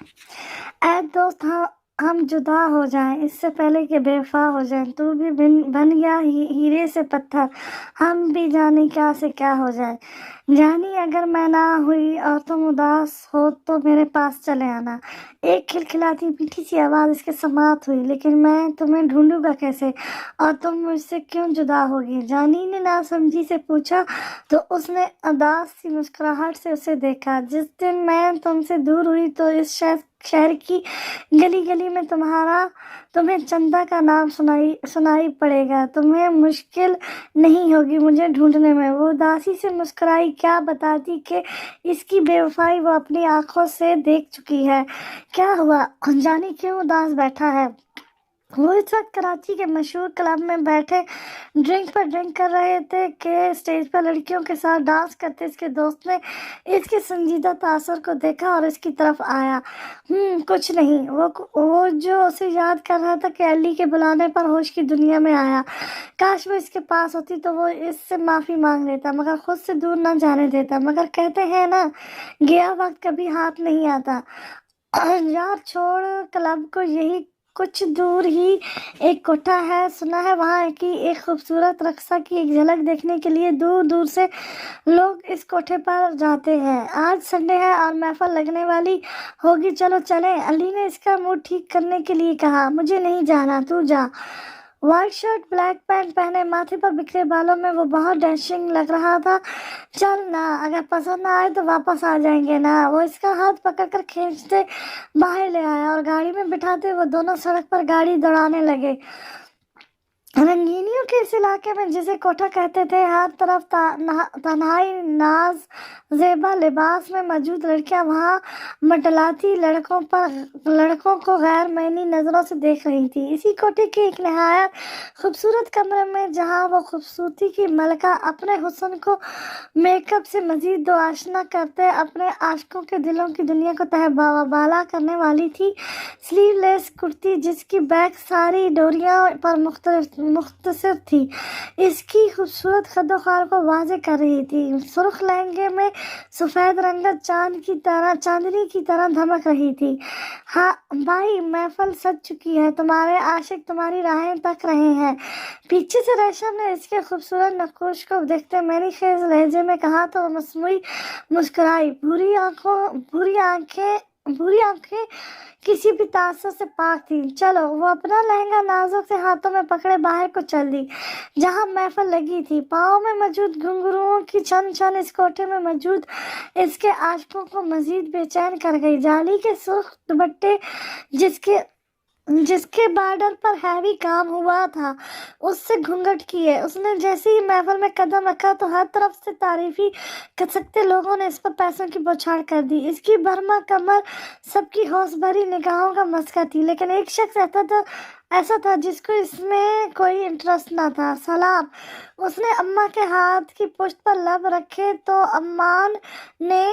اے دوست، ہم جدا ہو جائیں اس سے پہلے کہ بے وفا ہو جائیں۔ تو بھی بن گیا ہیرے سے پتھر، ہم بھی جانے کیا سے کیا ہو جائیں۔ جانی اگر میں نہ ہوئی اور تم اداس ہو تو میرے پاس چلے آنا۔ ایک کھلکھلاتی میٹھی سی آواز اس کے سماعت ہوئی، لیکن میں تمہیں ڈھونڈوں گا کیسے، اور تم مجھ سے کیوں جدا ہوگی؟ جانی نے ناسمجھی سے پوچھا تو اس نے اداس سی مسکراہٹ سے اسے دیکھا۔ جس دن میں تم سے دور ہوئی تو اس شہر کی گلی گلی میں تمہیں چندا کا نام سنائی پڑے گا۔ تمہیں مشکل نہیں ہوگی مجھے ڈھونڈنے میں۔ وہ اداسی سے مسکرائی، کیا بتاتی کہ اس کی بے وفائی وہ اپنی آنکھوں سے دیکھ چکی ہے۔ کیا ہوا؟ جانی کیوں اداس بیٹھا ہے؟ وہ اس وقت کراچی کے مشہور کلب میں بیٹھے ڈرنک پر ڈرنک کر رہے تھے کہ اسٹیج پر لڑکیوں کے ساتھ ڈانس کرتے اس کے دوست نے اس کے سنجیدہ تاثر کو دیکھا اور اس کی طرف آیا۔ کچھ نہیں، وہ جو اسے یاد کر رہا تھا کہ علی کے بلانے پر ہوش کی دنیا میں آیا۔ کاش وہ اس کے پاس ہوتی تو وہ اس سے معافی مانگ لیتا، مگر خود سے دور نہ جانے دیتا۔ مگر کہتے ہیں نا، گیا وقت کبھی ہاتھ نہیں آتا۔ یار چھوڑ کلب کو، یہی کچھ دور ہی ایک کوٹھا ہے، سنا ہے وہاں کی ایک خوبصورت رقصہ کی ایک جھلک دیکھنے کے لیے دور دور سے لوگ اس کوٹھے پر جاتے ہیں۔ آج سنڈے ہے اور محفل لگنے والی ہوگی، چلو چلیں۔ علی نے اس کا موڈ ٹھیک کرنے کے لیے کہا۔ مجھے نہیں جانا، تو جا۔ وائٹ شرٹ بلیک پینٹ پہنے، ماتھے پر بکھرے بالوں میں وہ بہت ڈیشنگ لگ رہا تھا۔ چل نا، اگر پسند نہ آئے تو واپس آ جائیں گے نا۔ وہ اس کا ہاتھ پکڑ کر کھینچتے باہر لے آیا اور گاڑی میں بٹھاتے وہ دونوں سڑک پر گاڑی دوڑانے لگے۔ رنگینیوں کے اس علاقے میں جسے کوٹھا کہتے تھے، ہر طرف تنہائی، ناز زیبا لباس میں موجود لڑکیاں وہاں مٹلاتی لڑکوں کو غیر معنی نظروں سے دیکھ رہی تھی۔ اسی کوٹھے کے ایک نہایت خوبصورت کمرے میں، جہاں وہ خوبصورتی کی ملکہ اپنے حسن کو میک اپ سے مزید دو آشنا کرتے اپنے عاشقوں کے دلوں کی دنیا کو تہہ بالا کرنے والی تھی، سلیو لیس کرتی جس کی بیک ساری ڈوریاں پر مختصر تھی، اس کی خوبصورت خد و خال کو واضح کر رہی تھی۔ سرخ لہنگے میں سفید رنگت چاندنی کی طرح دھمک رہی تھی۔ ہاں بھائی، محفل سج چکی ہے، تمہارے عاشق تمہاری راہیں تک رہے ہیں۔ پیچھے سے ریشم نے اس کے خوبصورت نقوش کو دیکھتے میری خیز لہجے میں کہا تو وہ مصنوعی مسکرائی۔ بھوری آنکھیں کسی بھی تاثر سے پاک تھیں۔ چلو، وہ اپنا لہنگا نازک سے ہاتھوں میں پکڑے باہر کو چل دی جہاں محفل لگی تھی۔ پاؤں میں موجود گھنگروؤں کی چھن چھن اس کوٹھے میں موجود اس کے عاشقوں کو مزید بے چین کر گئی۔ جالی کے سرخ دوپٹے جس کے بارڈر پر ہیوی کام ہوا تھا اس سے گھونگھٹ کیے۔ اس نے جیسے ہی محفل میں قدم رکھا تو ہر طرف سے تعریفی سکتے لوگوں نے اس پر پیسوں کی بوچھاڑ کر دی۔ اس کی برہنہ کمر سب کی ہوش بھری نگاہوں کا مسکن تھی، لیکن ایک شخص ایسا تھا جس کو اس میں کوئی انٹرسٹ نہ تھا۔ سلام۔ اس نے اماں کے ہاتھ کی پشت پر لب رکھے تو اماں نے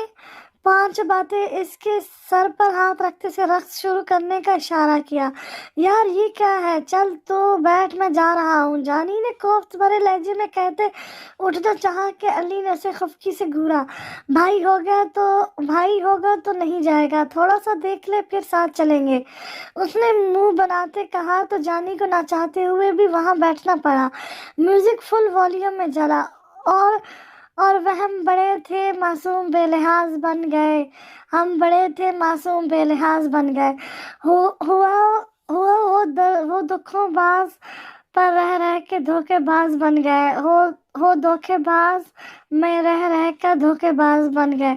5 باتیں اس کے سر پر ہاتھ رکھتے سے رقص شروع کرنے کا اشارہ کیا۔ یار یہ کیا ہے؟ چل تو بیٹھ، میں جا رہا ہوں، جانی نے کوفت بھرے لہجے میں کہتے اٹھنا چاہا کہ علی نے اسے خفگی سے گھورا۔ بھائی ہوگا تو نہیں جائے گا، تھوڑا سا دیکھ لے پھر ساتھ چلیں گے، اس نے منہ بناتے کہا تو جانی کو نہ چاہتے ہوئے بھی وہاں بیٹھنا پڑا۔ میوزک فل والیوم میں چلا اور وہ ہم بڑے تھے معصوم بے لحاظ بن گئے، وہ دکھوں باز پر رہ کے دھوکے باز بن گئے، ہو دھوکے باز میں رہ کر دھوکے باز بن گئے،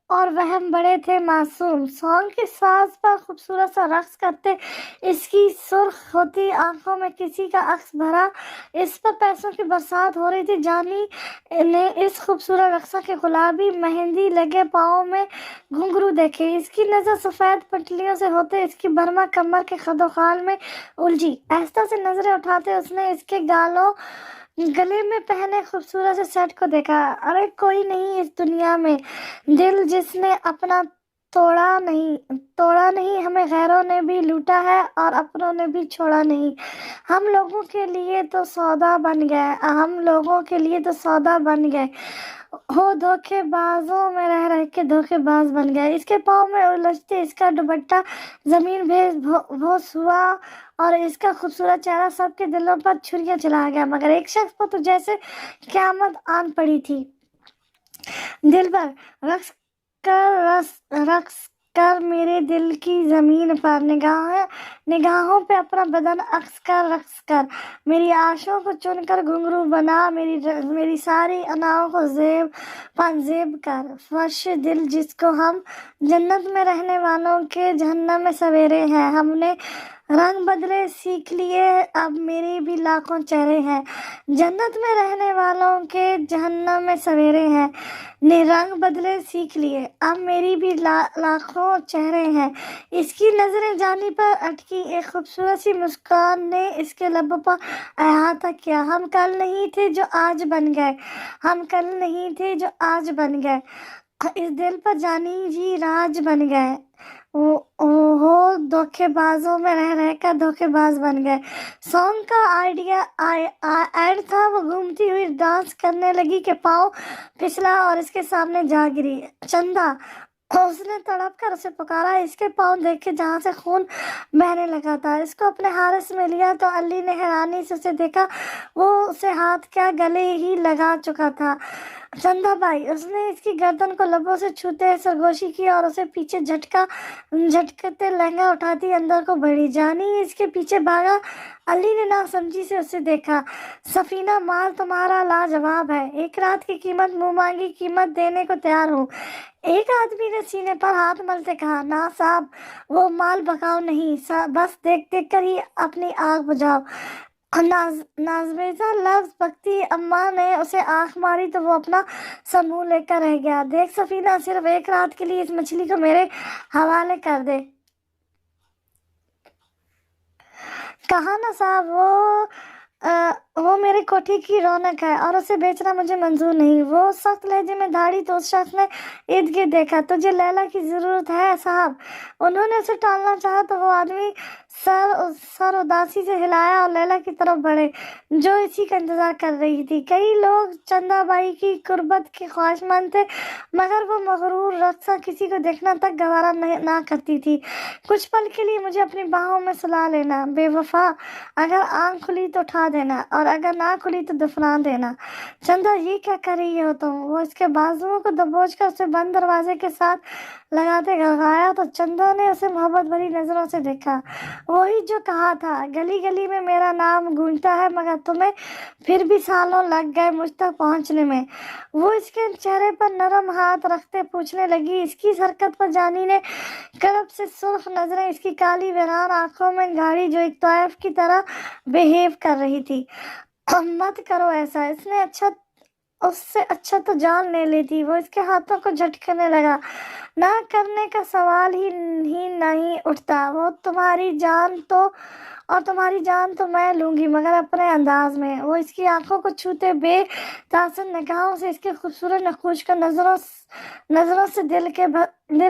اور وہ ہم بڑے تھے معصوم۔ سانگ کے ساز پر خوبصورت سا رقص کرتے اس کی سرخ ہوتی آنکھوں میں کسی کا عکس بھرا، اس پر پیسوں کی برسات ہو رہی تھی۔ جانی نے اس خوبصورت رقصہ کے گلابی مہندی لگے پاؤں میں گھنگرو دیکھے، اس کی نظر سفید پٹلیوں سے ہوتے اس کی برہنہ کمر کے خد و خال میں الجھی۔ آہستہ سے نظریں اٹھاتے اس نے اس کے گلے میں پہنے خوبصورت سے سیٹ کو دیکھا۔ ارے کوئی نہیں اس دنیا میں دل جس نے اپنا توڑا نہیں، ہمیں غیروں نے بھی لوٹا ہے اور اپنوں نے بھی چھوڑا نہیں۔ ہم لوگوں کے لیے تو سودا بن گئے، ہو دھوکے بازوں میں رہ کے دھوکے باز بن گئے۔ اس کے پاؤں میں الجھتے اس کا دوپٹہ زمین بھوس ہوا، اور اس کا خوبصورت چہرہ سب کے دلوں پر چھریاں چلا گیا، مگر ایک شخص پر تو جیسے قیامت آن پڑی تھی۔ دل پر رقص کر میرے دل کی زمین پر، نگاہوں پہ اپنا بدن رقص کر میری آشوں کو چن کر گھنگرو بنا، میری ساری اناؤں کو زیب کر۔ فرش دل جس کو ہم جنت میں رہنے والوں کے جہنم میں سویرے ہیں، ہم نے رنگ بدلے سیکھ لیے، اب میری بھی لاکھوں چہرے ہیں۔ جنت میں رہنے والوں کے جہنم میں سویرے ہیں، نے رنگ بدلے سیکھ لیے، اب میری بھی لاکھوں چہرے ہیں۔ اس کی نظریں جانی پر اٹکی، ایک خوبصورت سی مسکان نے اس کے لبوں پر احاطہ کیا۔ ہم کل نہیں تھے جو آج بن گئے، اس دل پر جانی جی راج بن گئے، ہو دھوکے بازوں میں رہ کر دھوکے باز بن گئے۔ سانگ کا ایڈ تھا، وہ گھومتی ہوئی ڈانس کرنے لگی کہ پاؤں پھسلا اور اس کے سامنے جا گری۔ چندا، اس نے تڑپ کر اسے پکارا، اس کے پاؤں دیکھے جہاں سے خون بہنے لگا تھا۔ اس کو اپنے حارس میں لیا تو علی نے حیرانی سے اسے دیکھا، وہ اسے ہاتھ کیا گلے ہی لگا چکا تھا۔ چندا بائی، اس نے اس کی گردن کو لبوں سے چھوتے سرگوشی کی اور اسے پیچھے جھٹکتے لہنگا اٹھاتی اندر کو بڑھی۔ جانی اس کے پیچھے بھاگا۔ علی نے ناسمجھی سے اسے دیکھا۔ سفینہ، مال تمہارا لاجواب ہے، ایک رات کی قیمت منہ مانگی قیمت دینے کو تیار ہوں۔ ایک آدمی نے سینے پر ہاتھ ملتے کہا، نا صاحب، وہ مال بکاؤ نہیں، بس دیکھ کر ہی اپنی آنکھ بجھاؤ۔ نازمیزہ لفظ بکتی اماں نے اسے آنکھ ماری تو وہ اپنا سب منہ لے کر رہ گیا۔ دیکھ سفینہ، صرف ایک رات کے لیے اس مچھلی کو میرے حوالے کر دے۔ کہا نا صاحب، وہ میری کوٹھی کی رونق ہے اور اسے بیچنا مجھے منظور نہیں۔ وہ سخت لہجے میں دھاڑی تو اس شخص نے ارد گرد دیکھا۔ تجھے لیلا کی ضرورت ہے صاحب؟ انہوں نے اسے ٹالنا چاہا تو وہ آدمی سر اداسی سے ہلایا اور لیلا کی طرف بڑھے جو اسی کا انتظار کر رہی تھی۔ کئی لوگ چندا بائی کی قربت کے خواہشمند تھے، مگر وہ مغرور رقصہ کسی کو دیکھنا تک گوارا نہ کرتی تھی۔ کچھ پل کے لیے مجھے اپنی باہوں میں سلا لینا بے وفا، اگر آنکھ کھلی تو اٹھا دینا اور اگر نہ کھلی تو دفنا دینا۔ چندا، یہ کیا کر رہی ہو تم؟ وہ اس کے بازوؤں کو دبوچ کر اسے بند دروازے کے ساتھ لگاتے گڑگڑایا تو چندا نے اسے محبت بھری نظروں سے دیکھا۔ وہی جو کہا تھا، گلی گلی میں میرا نام گونجتا ہے، مگر تمہیں پھر بھی سالوں لگ گئے مجھ تک پہنچنے میں۔ وہ اس کے چہرے پر نرم ہاتھ رکھتے پوچھنے لگی۔ اس کی اس حرکت پر جانی نے کرب سے سرخ نظریں اس کی کالی ویران آنکھوں میں گاڑی جو ایک طائف کی طرح بہیو کر رہی تھی۔ مت کرو ایسا، اس سے اچھا تو جان لے لیتی۔ وہ اس کے ہاتھوں کو جھٹکنے لگا۔ نہ کرنے کا سوال ہی نہیں اٹھتا، وہ تمہاری جان تو میں لوں گی، مگر اپنے انداز میں۔ وہ اس کی آنکھوں کو چھوتے بے تاثر نگاہوں سے اس کے خوبصورت نقوش کو نظروں سے دل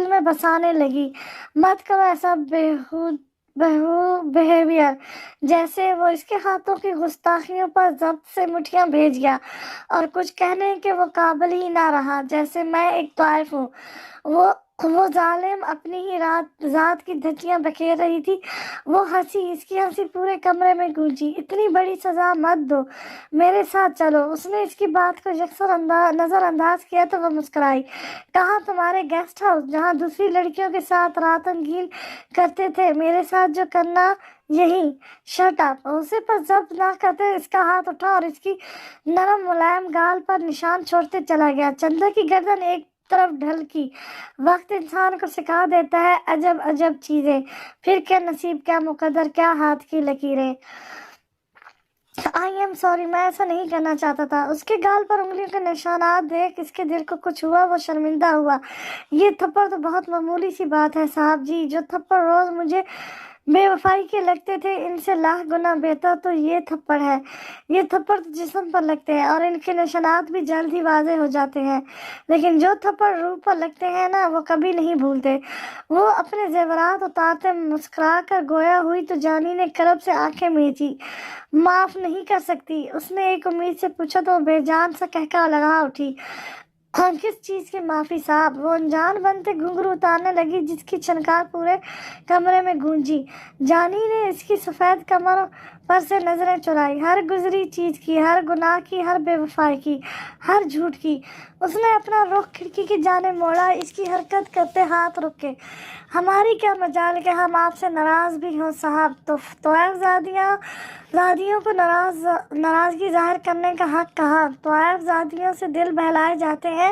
میں بسانے لگی۔ مت کرو ایسا بہیویئر، جیسے وہ اس کے ہاتھوں کی گستاخیوں پر ضبط سے مٹھیاں بھیج گیا اور کچھ کہنے کے وہ قابل ہی نہ رہا، جیسے میں ایک طائف ہوں۔ وہ ظالم اپنی ہی ذات کی دھجیاں بکھیر رہی تھی۔ وہ ہنسی، اس کی ہنسی پورے کمرے میں گونجی۔ اتنی بڑی سزا مت دو، میرے ساتھ چلو۔ اس نے اس کی بات کو یکسر نظر انداز کیا تو وہ مسکرائی۔ کہاں؟ تمہارے گیسٹ ہاؤس، جہاں دوسری لڑکیوں کے ساتھ رات رنگین کرتے تھے، میرے ساتھ جو کرنا یہی۔ Shut up! اسے پر ضبط نہ کرتے اس کا ہاتھ اٹھا اور اس کی نرم ملائم گال پر نشان چھوڑتے چلا گیا۔ چندا کی گردن ایک طرف ڈھلکی۔ وقت انسان کو سکھا دیتا ہے عجب عجب چیزیں، پھر کیا نصیب، کیا مقدر، کیا ہاتھ کی لکیریں۔ آئی ایم سوری، میں ایسا نہیں کرنا چاہتا تھا۔ اس کے گال پر انگلیوں کے نشانات دیکھ اس کے دل کو کچھ ہوا، وہ شرمندہ ہوا۔ یہ تھپڑ تو بہت معمولی سی بات ہے صاحب جی، جو تھپڑ روز مجھے بے وفائی کے لگتے تھے ان سے لاکھ گنا بہتر تو یہ تھپڑ ہے۔ یہ تھپڑ تو جسم پر لگتے ہیں اور ان کے نشانات بھی جلد ہی واضح ہو جاتے ہیں، لیکن جو تھپڑ روح پر لگتے ہیں نا، وہ کبھی نہیں بھولتے۔ وہ اپنے زیورات اتارتے مسکرا کر گویا ہوئی تو جانی نے کرب سے آنکھیں میچی۔ معاف نہیں کر سکتی، اس نے ایک امید سے پوچھا تو بے جان سا کہکا لگا اٹھی۔ کس چیز کی معافی صاحب؟ وہ انجان بنتے گھنگرو اتارنے لگی جس کی چھنکار پورے کمرے میں گونجی۔ جانی نے اس کی سفید کمر پر سے نظریں چرائی، ہر گزری چیز کی، ہر گناہ کی، ہر بے وفائی کی، ہر جھوٹ کی۔ اس نے اپنا رخ کھڑکی کی جانب موڑا، اس کی حرکت کرتے ہاتھ رکے۔ ہماری کیا مجال کہ ہم آپ سے ناراض بھی ہوں صاحب۔ طوائف زادیوں کو ناراضگی ظاہر کرنے کا حق کہا؟ طوائف زادیوں سے دل بہلائے جاتے ہیں،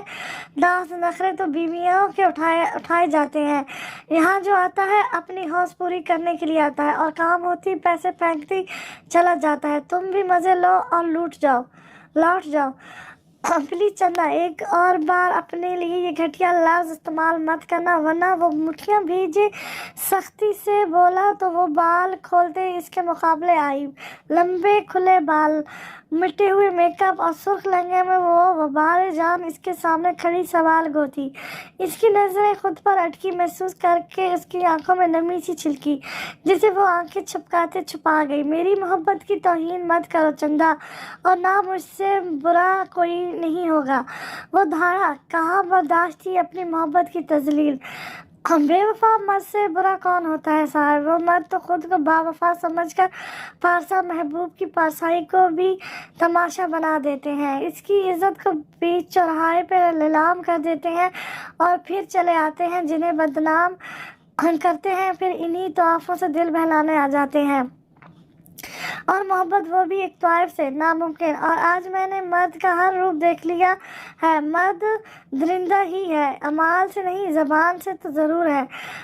داس نخرے تو بیویوں کے اٹھائے جاتے ہیں۔ یہاں جو آتا ہے اپنی حوص پوری کرنے کے لیے آتا ہے اور کام ہوتی پیسے پھینکتی چلا جاتا ہے۔ تم بھی مزے لو اور لوٹ جاؤ۔ پلیز چندا، ایک اور بار اپنے لیے یہ گھٹیا لفظ استعمال مت کرنا ورنہ۔ وہ مٹھیاں بھیجے سختی سے بولا تو وہ بال کھولتے اس کے مقابلے آئی۔ لمبے کھلے بال، مٹے ہوئے میک اپ اور سرخ لہنگے میں وہ وبار جان اس کے سامنے کھڑی سوال گو تھی۔ اس کی نظریں خود پر اٹکی محسوس کر کے اس کی آنکھوں میں نمی سی چھلکی جسے وہ آنکھیں چھپکاتے چھپا گئی۔ میری محبت کی توہین مت کرو چندا، اور نہ مجھ سے برا کوئی نہیں ہوگا۔ وہ دھاڑا، کہاں برداشت تھی اپنی محبت کی تذلیل۔ بے وفا مرد سے برا کون ہوتا ہے صاحب؟ وہ مرد تو خود کو با وفا سمجھ کر پارسا محبوب کی پارسائی کو بھی تماشا بنا دیتے ہیں، اس کی عزت کو بیچ چوراہے پہ نیلام کر دیتے ہیں اور پھر چلے آتے ہیں جنہیں بدنام کرتے ہیں، پھر انہی طوائفوں سے دل بہلانے آ جاتے ہیں۔ اور محبت وہ بھی ایک طائف سے، ناممکن۔ اور آج میں نے مرد کا ہر روپ دیکھ لیا ہے۔ مرد درندہ ہی ہے، اعمال سے نہیں زبان سے تو ضرور ہے۔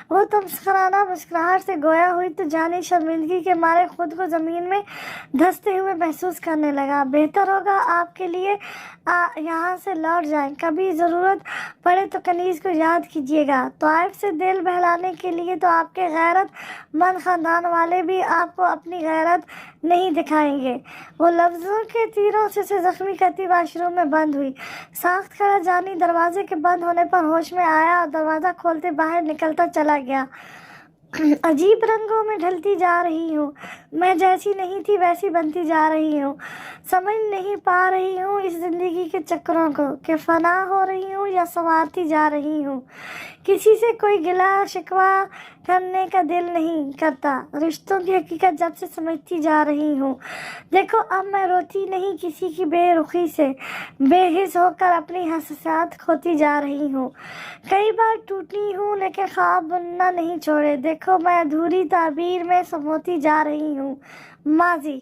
وہ تمسخرانہ مسکراہٹ سے گویا ہوئی تو جانی شرمندگی کے مارے خود کو زمین میں دھنستے ہوئے محسوس کرنے لگا۔ بہتر ہوگا آپ کے لیے یہاں سے لوٹ جائیں، کبھی ضرورت پڑے تو کنیز کو یاد کیجیے گا۔ طائف سے دل بہلانے کے لیے تو آپ کے غیرت مند خاندان والے بھی آپ کو اپنی غیرت نہیں دکھائیں گے۔ وہ لفظوں کے تیروں سے اسے زخمی کرتی واش روم میں بند ہوئی۔ ساخت کھڑا جانی دروازے کے بند ہونے پر ہوش میں آیا اور دروازہ کھولتے باہر نکلتا چلا گیا۔ عجیب رنگوں میں ڈھلتی جا رہی ہوں، میں جیسی نہیں تھی ویسی بنتی جا رہی ہوں۔ سمجھ نہیں پا رہی ہوں اس زندگی کے چکروں کو، کہ فنا ہو رہی ہوں یا سنوارتی جا رہی ہوں۔ کسی سے کوئی گلہ شکوہ کرنے کا دل نہیں کرتا، رشتوں کی حقیقت جب سے سمجھتی جا رہی ہوں۔ دیکھو اب میں روتی نہیں کسی کی بے رخی سے، بے حس ہو کر اپنی حساسیات کھوتی جا رہی ہوں۔ کئی بار ٹوٹی ہوں لیکن خواب بننا نہیں چھوڑے۔ دیکھو میں ادھوری تعبیر میں سموتی جا رہی ہوں۔ ماضی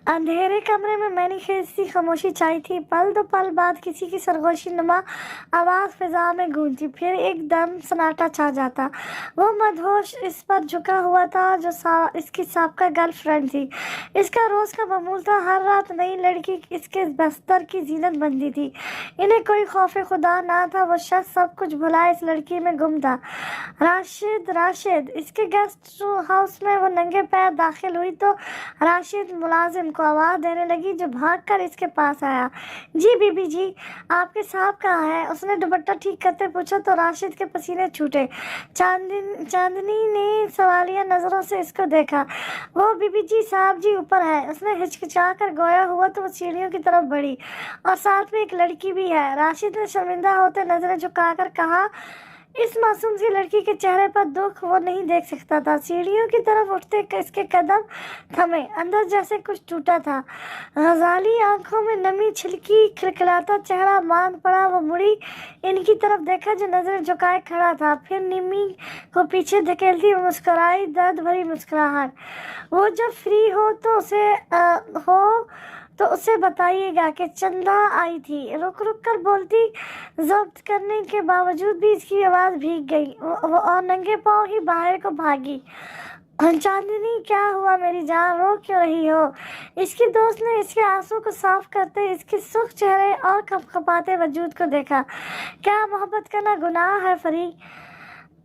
اندھیرے کمرے میں میں نے خیزی خاموشی چھائی تھی۔ پل دو پل بعد کسی کی سرگوشی نما آواز فضا میں گونجی، پھر ایک دم سناٹا چھا جاتا۔ وہ مدہوش اس پر جھکا ہوا تھا جو اس کی سابقہ گرل فرینڈ تھی۔ اس کا روز کا معمول تھا، ہر رات نئی لڑکی اس کے بستر کی زینت بنتی تھی۔ انہیں کوئی خوف خدا نہ تھا، وہ شخص سب کچھ بھلا اس لڑکی میں گم تھا۔ راشد اس کے گیسٹ ہاؤس میں وہ ننگے پیر داخل ہوئی تو راشد ملازم کو آواز دینے لگی جو بھاگ کر اس کے پاس آیا۔ جی بی بی جی، آپ کے صاحب کہاں ہیں؟ اس نے دوپٹہ ٹھیک کرتے پوچھا تو راشد کے پسینے چھوٹے۔ چاندنی نے سوالیہ نظروں سے اس کو دیکھا۔ وہ بی بی جی صاحب جی اوپر ہے۔ اس نے ہچکچا کر گویا ہوا تو وہ سیڑھیوں کی طرف بڑھی، اور ساتھ میں ایک لڑکی بھی ہے۔ راشد نے شرمندہ ہوتے نظریں جھکا کر کہا، اس معصوم سی لڑکی کے چہرے پر دکھ وہ نہیں دیکھ سکتا تھا۔ سیڑھیوں کی طرف اٹھتے اس کے قدم تھمے، اندر جیسے کچھ ٹوٹا تھا۔ غزالی آنکھوں میں نمی چھلکی، کھلکھلاتا چہرہ باندھ پڑا۔ وہ مڑی ان کی طرف دیکھا جو نظریں جھکائے کھڑا تھا، پھر نمی کو پیچھے دھکیلتی وہ مسکرائی، درد بھری مسکراہٹ۔ وہ جب فری ہو تو اسے بتائیے گا کہ چندا آئی تھی۔ رک رک کر بولتی ضبط کرنے کے باوجود بھی اس کی آواز بھیگ گئی اور ننگے پاؤں ہی باہر کو بھاگی۔ چاندنی کیا ہوا میری جان، رو کیوں رہی ہو؟ اس کی دوست نے اس کے آنسو کو صاف کرتے اس کے سرخ چہرے اور کپکپاتے وجود کو دیکھا۔ کیا محبت کرنا گناہ ہے فری؟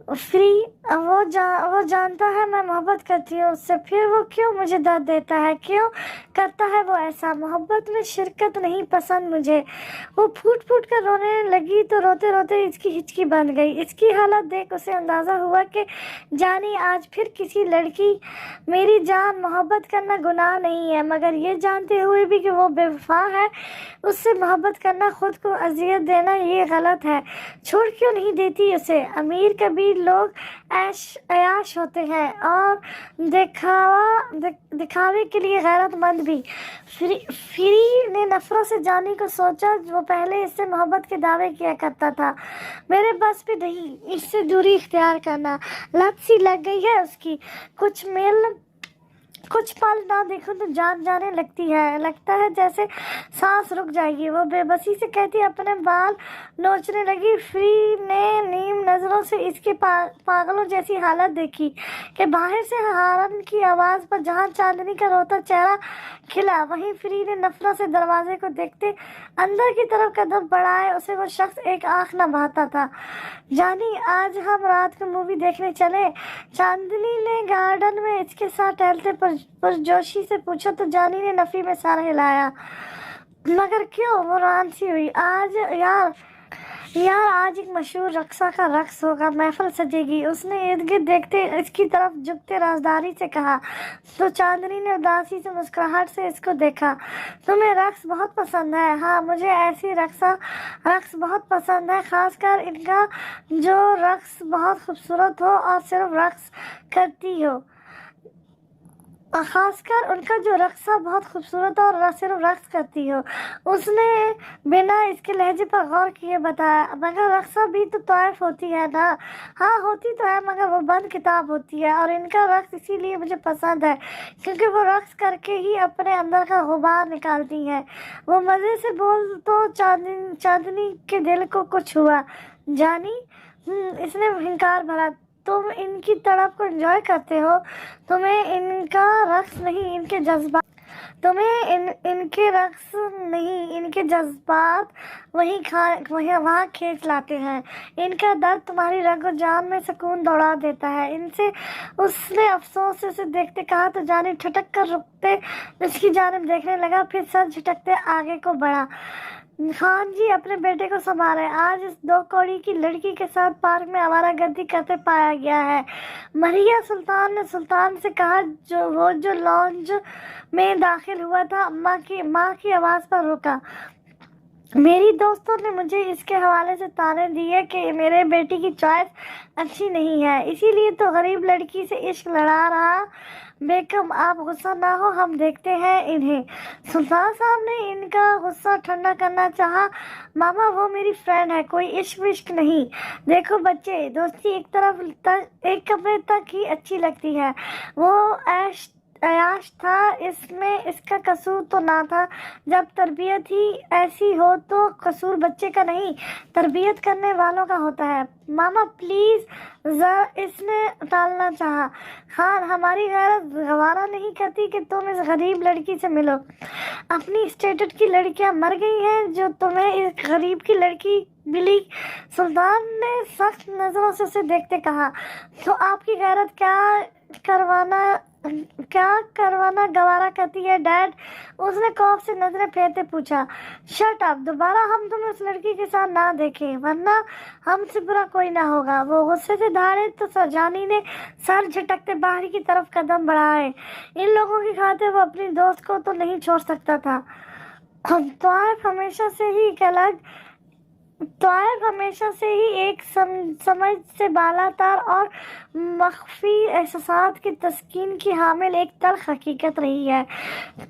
वो जानता है मैं मोहब्बत करती हूँ उससे, फिर वो क्यों मुझे दर्द देता है, क्यों करता है वो ऐसा? मोहब्बत में शिरकत नहीं पसंद मुझे। वो फूट फूट कर रोने लगी तो रोते रोते इसकी हिचकी बन गई। इसकी हालत देख उसे अंदाज़ा हुआ कि जानी आज फिर किसी लड़की, मेरी जान, मोहब्बत करना गुनाह नहीं है, मगर ये जानते हुए भी कि वो बेवफा है, उससे मोहब्बत करना, खुद को अजियत देना, ये गलत है। छोड़ क्यों नहीं देती उसे? अमीर कबीर लोग ऐश होते हैं और दिखावे के लिए गैरतमंद भी। फ्री ने नफरत से जानी को सोचा, वो पहले इससे मोहब्बत के दावे किया करता था। मेरे बस भी नहीं इससे दूरी इख्तियार करना। लत सी लग गई है उसकी। कुछ पल ना देखूं तो जान जाने लगती है, लगता है जैसे सांस रुक जाएगी। वो बेबसी से कहती अपने बाल नोचने लगी। फ्री ने नीम नजरों से इसके पागलों जैसी हालत देखी कि बाहर से हारन की आवाज पर जहां चांदनी का रोता चेहरा खिला, वहीं फ्री ने नफरत से दरवाजे को देखते अंदर की तरफ कदम बढ़ाए। उसे वो शख्स एक आंख न बहाता था। जानी आज हम रात को मूवी देखने चले? चांदनी ने गार्डन में इसके साथ टहलते पुरजोशी से पूछा तो जानी ने नफी में सर हिलाया। मगर क्यों? वो रांसी हुई। यार आज एक मशहूर रक्सा का रक्स होगा, महफिल सजेगी। उसने इर्द गिर्द देखते इसकी तरफ झुकते राजदारी से कहा। तो चांदनी ने उदासी से मुस्कुराहट से इसको देखा। तुम्हें रक्स बहुत पसंद है? हाँ, मुझे ऐसी रक्स बहुत पसंद है, खासकर इनका जो रक्स बहुत खूबसूरत हो और सिर्फ रक्स करती हो। खासकर उनका जो रक्सा बहुत खूबसूरत और सिर्फ रक्स करती हो। उसने बिना इसके लहजे पर गौर किए बताया। मगर रक्सा भी तो तौफ होती है ना? हाँ होती तो है, मगर वो बंद किताब होती है। और इनका रक्स इसीलिए मुझे पसंद है क्योंकि वो रक्स करके ही अपने अंदर का गुबार निकालती है। वो मज़े से बोल तो चांदनी के दिल को कुछ हुआ। जानी, इसने हिंकार भरा, तुम इनकी तड़प को एंजॉय करते हो? तुम्हें इनका रक्स नहीं, इनके जज्बात, इनके रक्स नहीं, इनके जज्बात वहाँ खींच लाते हैं। इनका दर्द तुम्हारी रग और जान में सुकून दौड़ा देता है। इनसे उसने अफसोस से देखते कहा तो जानी ठटक कर रुकते उसकी जानिब देखने लगा, फिर सर झटकते आगे को बढ़ा। खान जी अपने बेटे को संभाले। आज इस 2 कौड़ी की लड़की के साथ पार्क में आवारागर्दी करते पाया गया है। मरिया सुल्तान ने सुल्तान से कहा, जो लॉन्ज में दाखिल हुआ था। माँ की आवाज़ पर रुका। मेरी दोस्तों ने मुझे इसके हवाले से ताने दिए कि मेरे बेटी की चॉइस अच्छी नहीं है, इसीलिए तो गरीब लड़की से इश्क लड़ा रहा। बेगम आप गुस्सा ना हो, हम देखते हैं इन्हें। सुल्तान साहब ने इनका गुस्सा ठंडा करना चाहा। मामा वो मेरी फ्रेंड है, कोई इश्क विश्क नहीं। देखो बच्चे, दोस्ती एक कमरे तक ही अच्छी लगती है। वो अयाश था, इसमें इसका कसूर तो ना था। जब तरबियत ही ऐसी हो तो कसूर बच्चे का नहीं, तरबियत करने वालों का होता है। मामा प्लीज, इसने टालना चाहा। खान, हमारी गैरत गवारा नहीं करती कि तुम इस गरीब लड़की से मिलो। अपनी स्टेटस की लड़कियां मर गई हैं जो तुम्हें इस गरीब की लड़की मिली। सुल्तान ने सख्त नजरों से उसे देखते कहा, तो आपकी गैरत क्या करवाना गवारा करती है डैड? उसने खौफ से नजरें फेरते पूछा। शट अप, दोबारा हम तुम्हें उस लड़की के साथ ना देखें वरना हमसे बुरा कोई ना होगा। वो गुस्से से दहाड़े तो सरजानी ने सर झटकते बाहरी की तरफ कदम बढ़ाए। इन लोगों की खातिर वो अपनी दोस्त को तो नहीं छोड़ सकता था। तौफ हमेशा से ही एक समझ से बालातर और मख्फी एहसास की तस्कीन की हामिल एक तल्ख हकीकत रही है।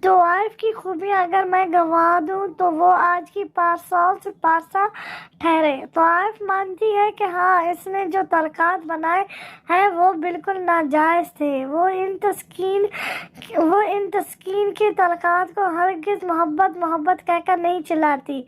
तौफ की खूबियाँ अगर मैं गंवा दूँ तो वो आज की पारसाल से पारसा ठहरे। तौफ मानती है कि हाँ, इसने जो तलकात बनाए हैं वो बिल्कुल नाजायज़ थे। वो इन तस्कीन के तलकात को हरगिज़ मोहब्बत कहकर नहीं चिल्लाती।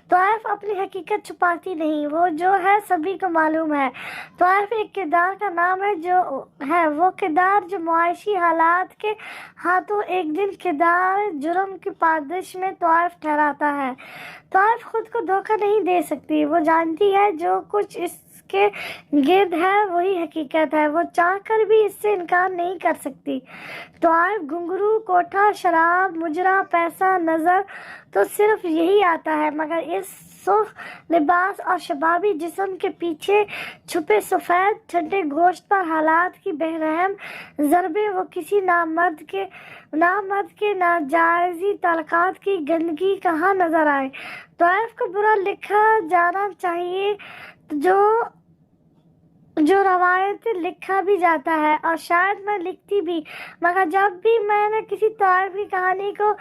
तौफ अपनी हकीकत छुपाती नहीं, वो जो है सभी को मालूम है। तौफ एक किरदार का नाम है, वो किरदार जो मुआशी हालात के हाथों एक दिन किरदार जुर्म की पादिश में तौफ ठहराता है। तौफ खुद को धोखा नहीं दे सकती। वो जानती है जो कुछ کے گرد ہے وہی حقیقت ہے، وہ چاہ کر بھی اس سے انکار نہیں کر سکتی۔ طوائف، گھنگرو، کوٹھا، شراب، مجرا، پیسہ، نظر، تو صرف یہی آتا ہے، مگر اس سرخ لباس اور شبابی جسم کے پیچھے چھپے سفید ٹھنڈے گوشت پر حالات کی بے رحم ضربیں، وہ کسی نامرد کے ناجائزی تعلقات کی گندگی کہاں نظر آئے۔ طوائف کو برا لکھا جانا چاہیے جو روایت لکھا بھی جاتا ہے، اور شاید میں لکھتی بھی، مگر جب بھی میں نے کسی طوائف کی کہانی کو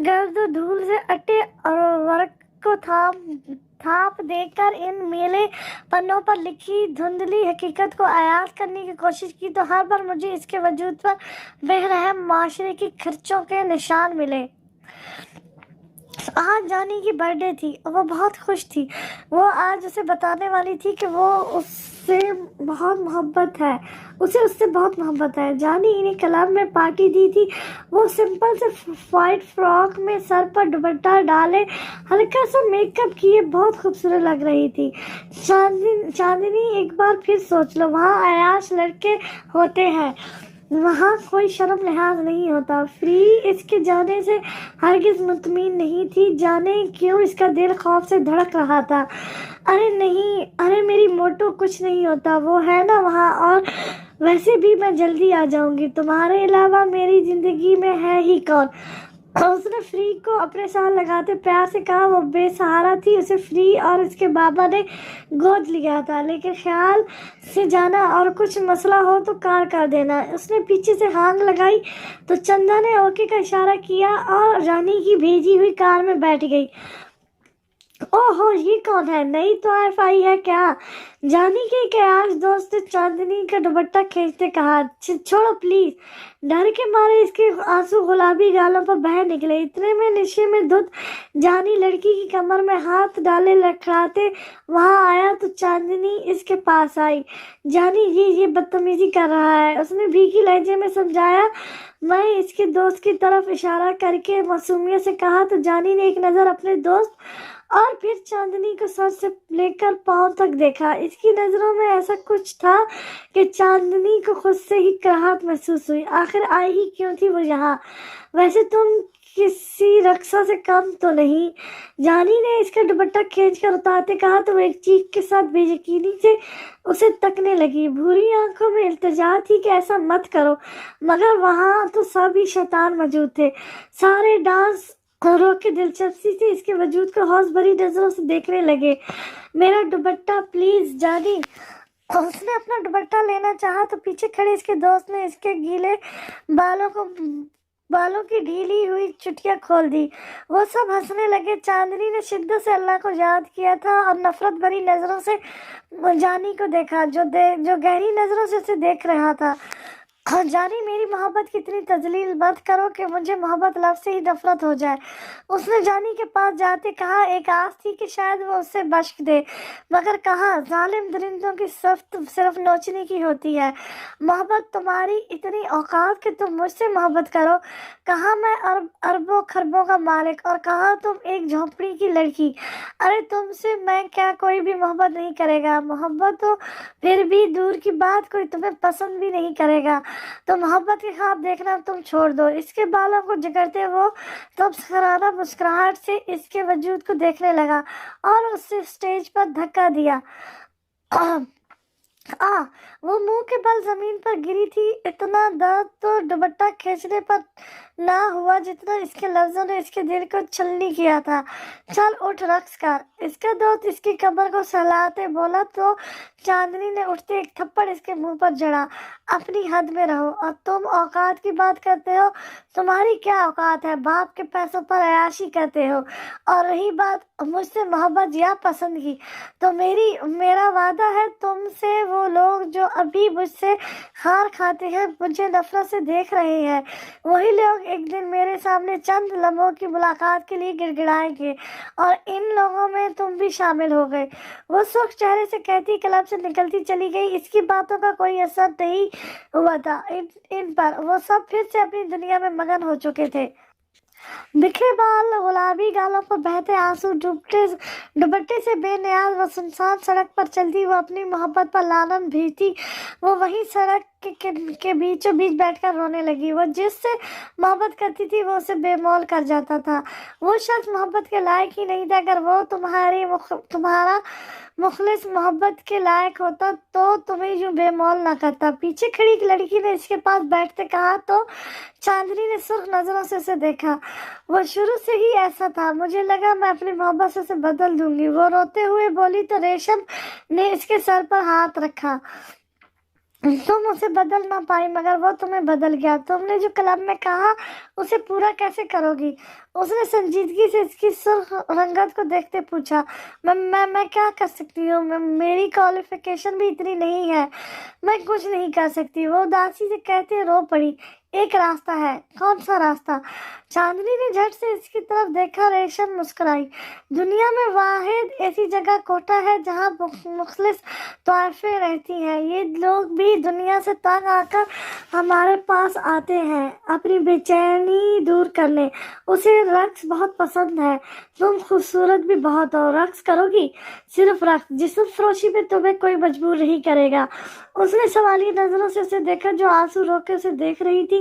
گرد و دھول سے اٹے اور ورق کو تھاپ دے کر ان میلے پنوں پر لکھی دھندلی حقیقت کو عیاں کرنے کی کوشش کی، تو ہر بار مجھے اس کے وجود پر بے رحم معاشرے کی کھرچوں کے نشان ملے۔ آج جانی کی برتھ ڈے تھی اور وہ بہت خوش تھی۔ وہ آج اسے بتانے والی تھی کہ اسے اس سے بہت محبت ہے۔ جانی انہیں کلب میں پارٹی دی تھی۔ وہ سمپل سے وائٹ فراک میں سر پر دوپٹہ ڈالے ہلکا سا میک اپ کیے بہت خوبصورت لگ رہی تھی۔ چاندنی، ایک بار پھر سوچ لو، وہاں عیاش لڑکے ہوتے ہیں، وہاں کوئی شرم لحاظ نہیں ہوتا۔ فری اس کے جانے سے ہرگز مطمئن نہیں تھی، جانے کیوں اس کا دل خوف سے دھڑک رہا تھا۔ ارے نہیں، ارے میری موٹو، کچھ نہیں ہوتا، وہ ہے نا وہاں، اور ویسے بھی میں جلدی آ جاؤں گی، تمہارے علاوہ میری زندگی میں ہے ہی کون۔ اس نے فری کو اپنے ساتھ لگاتے پیار سے کہا۔ وہ بے سہارا تھی، اسے فری اور اس کے بابا نے گود لیا تھا، لیکن خیال سے جانا اور کچھ مسئلہ ہو تو کار کر دینا۔ اس نے پیچھے سے ہانگ لگائی تو چندا نے اوکے کا اشارہ کیا اور رانی کی بھیجی ہوئی کار میں بیٹھ گئی۔ اوہو، یہ کون ہے؟ نئی طوائف آئی ہے کیا؟ جانی کے ایک عیاش دوست نے چاندنی کا دوپٹہ کھینچتے کہا۔ چھوڑو پلیز۔ ڈر کے مارے اس کے آنسو گلابی گالوں پر بہہ نکلے۔ اتنے میں نشے میں دھت جانی لڑکی کی کمر میں ہاتھ ڈالے لڑکھڑاتے وہاں آیا تو چاندنی اس کے پاس آئی۔ جانی، یہ بدتمیزی کر رہا ہے، اس نے بھیگی لہجے میں سمجھایا۔ میں اس کے دوست کی طرف اشارہ کر کے معصومیت سے کہا تو جانی نے ایک نظر اپنے دوست اور پھر چاندنی کو سر سے لے کر پاؤں تک دیکھا۔ اس کی نظروں میں ایسا کچھ تھا کہ چاندنی کو خود سے ہی کراہٹ محسوس ہوئی۔ آخر آئی ہی کیوں تھی وہ یہاں؟ ویسے تم کسی رقصہ سے کم تو نہیں؟ جانی نے اس کا دوپٹہ کھینچ کر اتارتے کہا تو وہ ایک چیخ کے ساتھ بے یقینی سے اسے تکنے لگی۔ بھوری آنکھوں میں التجا تھی کہ ایسا مت کرو، مگر وہاں تو سب ہی شیطان موجود تھے۔ سارے ڈانس روک کے دلچسپی سے اس کے وجود کو ہوش بھری نظروں سے دیکھنے لگے۔ میرا دوپٹہ پلیز جانی۔ اس نے اپنا دوپٹہ لینا چاہا تو پیچھے کھڑے اس کے دوست نے اس کے گیلے بالوں کی ڈھیلی ہوئی چٹیاں کھول دی۔ وہ سب ہنسنے لگے۔ چاندنی نے شدت سے اللہ کو یاد کیا تھا اور نفرت بھری نظروں سے جانی کو دیکھا جو گہری نظروں سے اسے دیکھ رہا تھا۔ جانی، میری محبت کی اتنی تذلیل مت کرو کہ مجھے محبت لفظ سے ہی نفرت ہو جائے۔ اس نے جانی کے پاس جاتے کہا۔ ایک آس تھی کہ شاید وہ اسے بخش دے، مگر کہاں، ظالم درندوں کی صرف نوچنے کی ہوتی ہے محبت۔ تمہاری اتنی اوقات کہ تم مجھ سے محبت کرو؟ کہاں میں اربوں خربوں کا مالک اور کہاں تم ایک جھونپڑی کی لڑکی۔ ارے تم سے میں کیا کوئی بھی محبت نہیں کرے گا؟ محبت تو پھر بھی دور کی بات، کوئی تمہیں پسند بھی نہیں کرے گا تو محبت کے خواب دیکھنا تم چھوڑ دو۔ اس کے بالوں کو جگڑتے وہ تبصرانہ مسکراہٹ سے اس کے وجود کو دیکھنے لگا اور اسے اسٹیج پر دھکا دیا۔ وہ منہ کے بل زمین پر گری تھی۔ اتنا درد تو دوپٹہ کھینچنے پر نہ ہوا جتنا اس کے لفظوں نے اس کے دل کو چھلنی کیا تھا۔ چل اٹھ، رقص کر۔ اس کا دوست اس کی کمر کو سہلاتے بولا تو چاندنی نے اٹھتے ایک تھپڑ اس کے منہ پر جڑا۔ اپنی حد میں رہو، اور تم اوقات کی بات کرتے ہو؟ تمہاری کیا اوقات ہے؟ باپ کے پیسوں پر عیاشی کرتے ہو۔ اور رہی بات مجھ سے محبت یا پسند کی، تو میرا وعدہ ہے تم سے، وہ لوگ جو ابھی مجھ سے خار کھاتے ہیں، مجھے نفرت سے دیکھ رہے ہیں، وہی لوگ ایک دن میرے سامنے چند لمحوں کی ملاقات کے لیے گڑ گڑائیں گے، اور ان لوگوں میں تم بھی شامل ہو گئے۔ وہ سرخ چہرے سے کہتی کلب سے نکلتی چلی گئی۔ اس کی باتوں کا کوئی اثر نہیں ہوا تھا ان پر، وہ سب پھر سے اپنی دنیا میں مگن ہو چکے تھے۔ बिखरे बाल, गुलाबी गालों पर बहते आंसू, दुपट्टे से बेनियाज वो सुनसान सड़क पर चलती, वो अपनी मोहब्बत पर लानत भेजती। वो वही सड़क के बीचों बीच बैठकर रोने लगी। वो जिससे मोहब्बत करती थी वो उसे बेमौल कर जाता था। वो शख्स मोहब्बत के लायक ही नहीं था। अगर वो तुम्हारा मुखलिस मोहब्बत के लायक होता तो तुम्हें यूं बेमौल ना करता। पीछे खड़ी एक लड़की ने इसके पास बैठते कहा तो चांदनी ने सुर्ख नजरों से उसे देखा। वो शुरू से ही ऐसा था, मुझे लगा मैं अपनी मोहब्बत से उसे बदल दूंगी। वो रोते हुए बोली तो रेशम ने इसके सर पर हाथ रखा। तुम उसे बदल ना पाई मगर वो तुम्हें बदल गया। तुमने जो कलम में कहा उसे पूरा कैसे करोगी? उसने संजीदगी से इसकी सुर्ख रंगत को देखते पूछा। मैं क्या कर सकती हूँ? मेरी क्वालिफिकेशन भी इतनी नहीं है, मैं कुछ नहीं कर सकती। वो उदासी से कहते रो पड़ी। एक रास्ता है। कौन सा रास्ता? चांदनी ने झट से इसकी तरफ देखा। रेशम मुस्कुराई। दुनिया में वाहिद ऐसी जगह कोटा है जहाँ मुखलिस तौफे रहती हैं। ये लोग भी दुनिया से तंग आकर हमारे पास आते हैं अपनी बेचैनी दूर करने। उसे रक्स बहुत पसंद है। तुम खूबसूरत भी बहुत हो। रक्स करोगी? सिर्फ रक्स? जिस्म फरोशी पे तुम्हें कोई मजबूर नहीं करेगा। उसने सवालिया नजरों से उसे देखा जो आंसू रोक के उसे देख रही थी।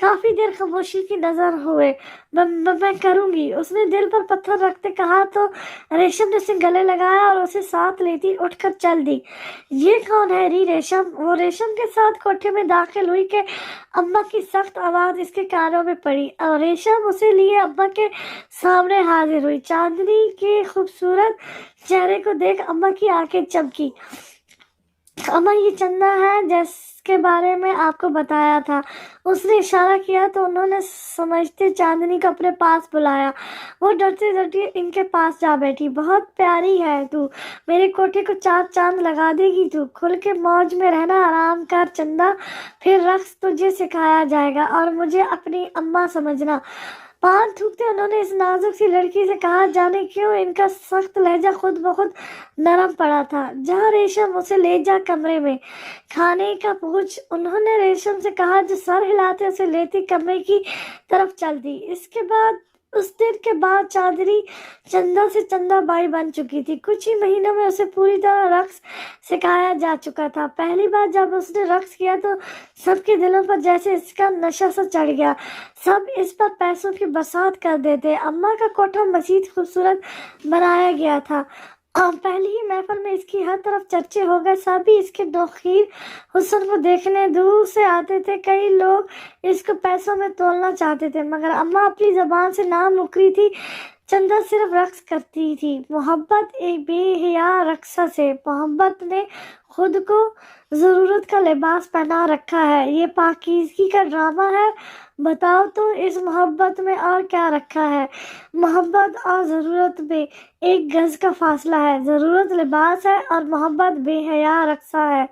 काफी देर खामोशी की नजर हुए। मैं करूंगी, उसने दिल पर पत्थर रखते कहा तो रेशम ने उसे गले लगाया और उसे साथ लेती उठकर चल दी। ये कौन है री रेशम? वो रेशम के साथ कोठे में दाखिल हुई कि अम्मा की सख्त आवाज इसके कानों में पड़ी और रेशम उसे लिए अम्मा के सामने हाजिर हुई। चांदनी के खूबसूरत चेहरे को देख अम्मा की आंखें चमकी। अम्मा, ये चंदा है जिसके बारे में आपको बताया था। उसने इशारा किया तो उन्होंने समझते चांदनी को अपने पास बुलाया। वो डरते डरते इनके पास जा बैठी। बहुत प्यारी है तू, मेरे कोठे को चार चांद लगा देगी तू। खुल के मौज में रहना, आराम कर चंदा, फिर रक्स तुझे सिखाया जाएगा और मुझे अपनी अम्मा समझना। पान थूकते उन्होंने इस नाजुक सी लड़की से कहा। जाने क्यों इनका सख्त लहजा खुद ब खुद नरम पड़ा था। जहाँ रेशम, उसे ले जा कमरे में, खाने का पूछ। उन्होंने रेशम से कहा जो सर हिलाते उसे लेती कमरे की तरफ चल दी। इसके बाद उस दिन के बाद चांदनी चंदा से चंदा बाई बन चुकी थी। कुछ ही महीनों में उसे पूरी तरह रक्स सिखाया जा चुका था। पहली बार जब उसने रक्स किया तो सबके दिलों पर जैसे इसका नशा सा चढ़ गया। सब इस पर पैसों की बरसात कर देते। अम्मा का कोठा मजीद खूबसूरत बनाया गया था। पहली ही महफिल में इसकी हर तरफ चर्चे हो गए। सभी इसके नौखीर हुस्न को देखने दूर से आते थे। कई लोग इसको पैसों में तोलना चाहते थे मगर अम्मा अपनी जबान से ना मुकरी थी। चंदा सिर्फ रक्स करती थी। मोहब्बत एक बेहया रक्सा से। मोहब्बत ने खुद को जरूरत का लिबास पहना रखा है। ये पाकीज़गी का ड्रामा है। बताओ तो इस मोहब्बत में और क्या रखा है? मोहब्बत और ज़रूरत में एक गज का फासला है। ज़रूरत लिबास है और मोहब्बत बेहया रक्सा है।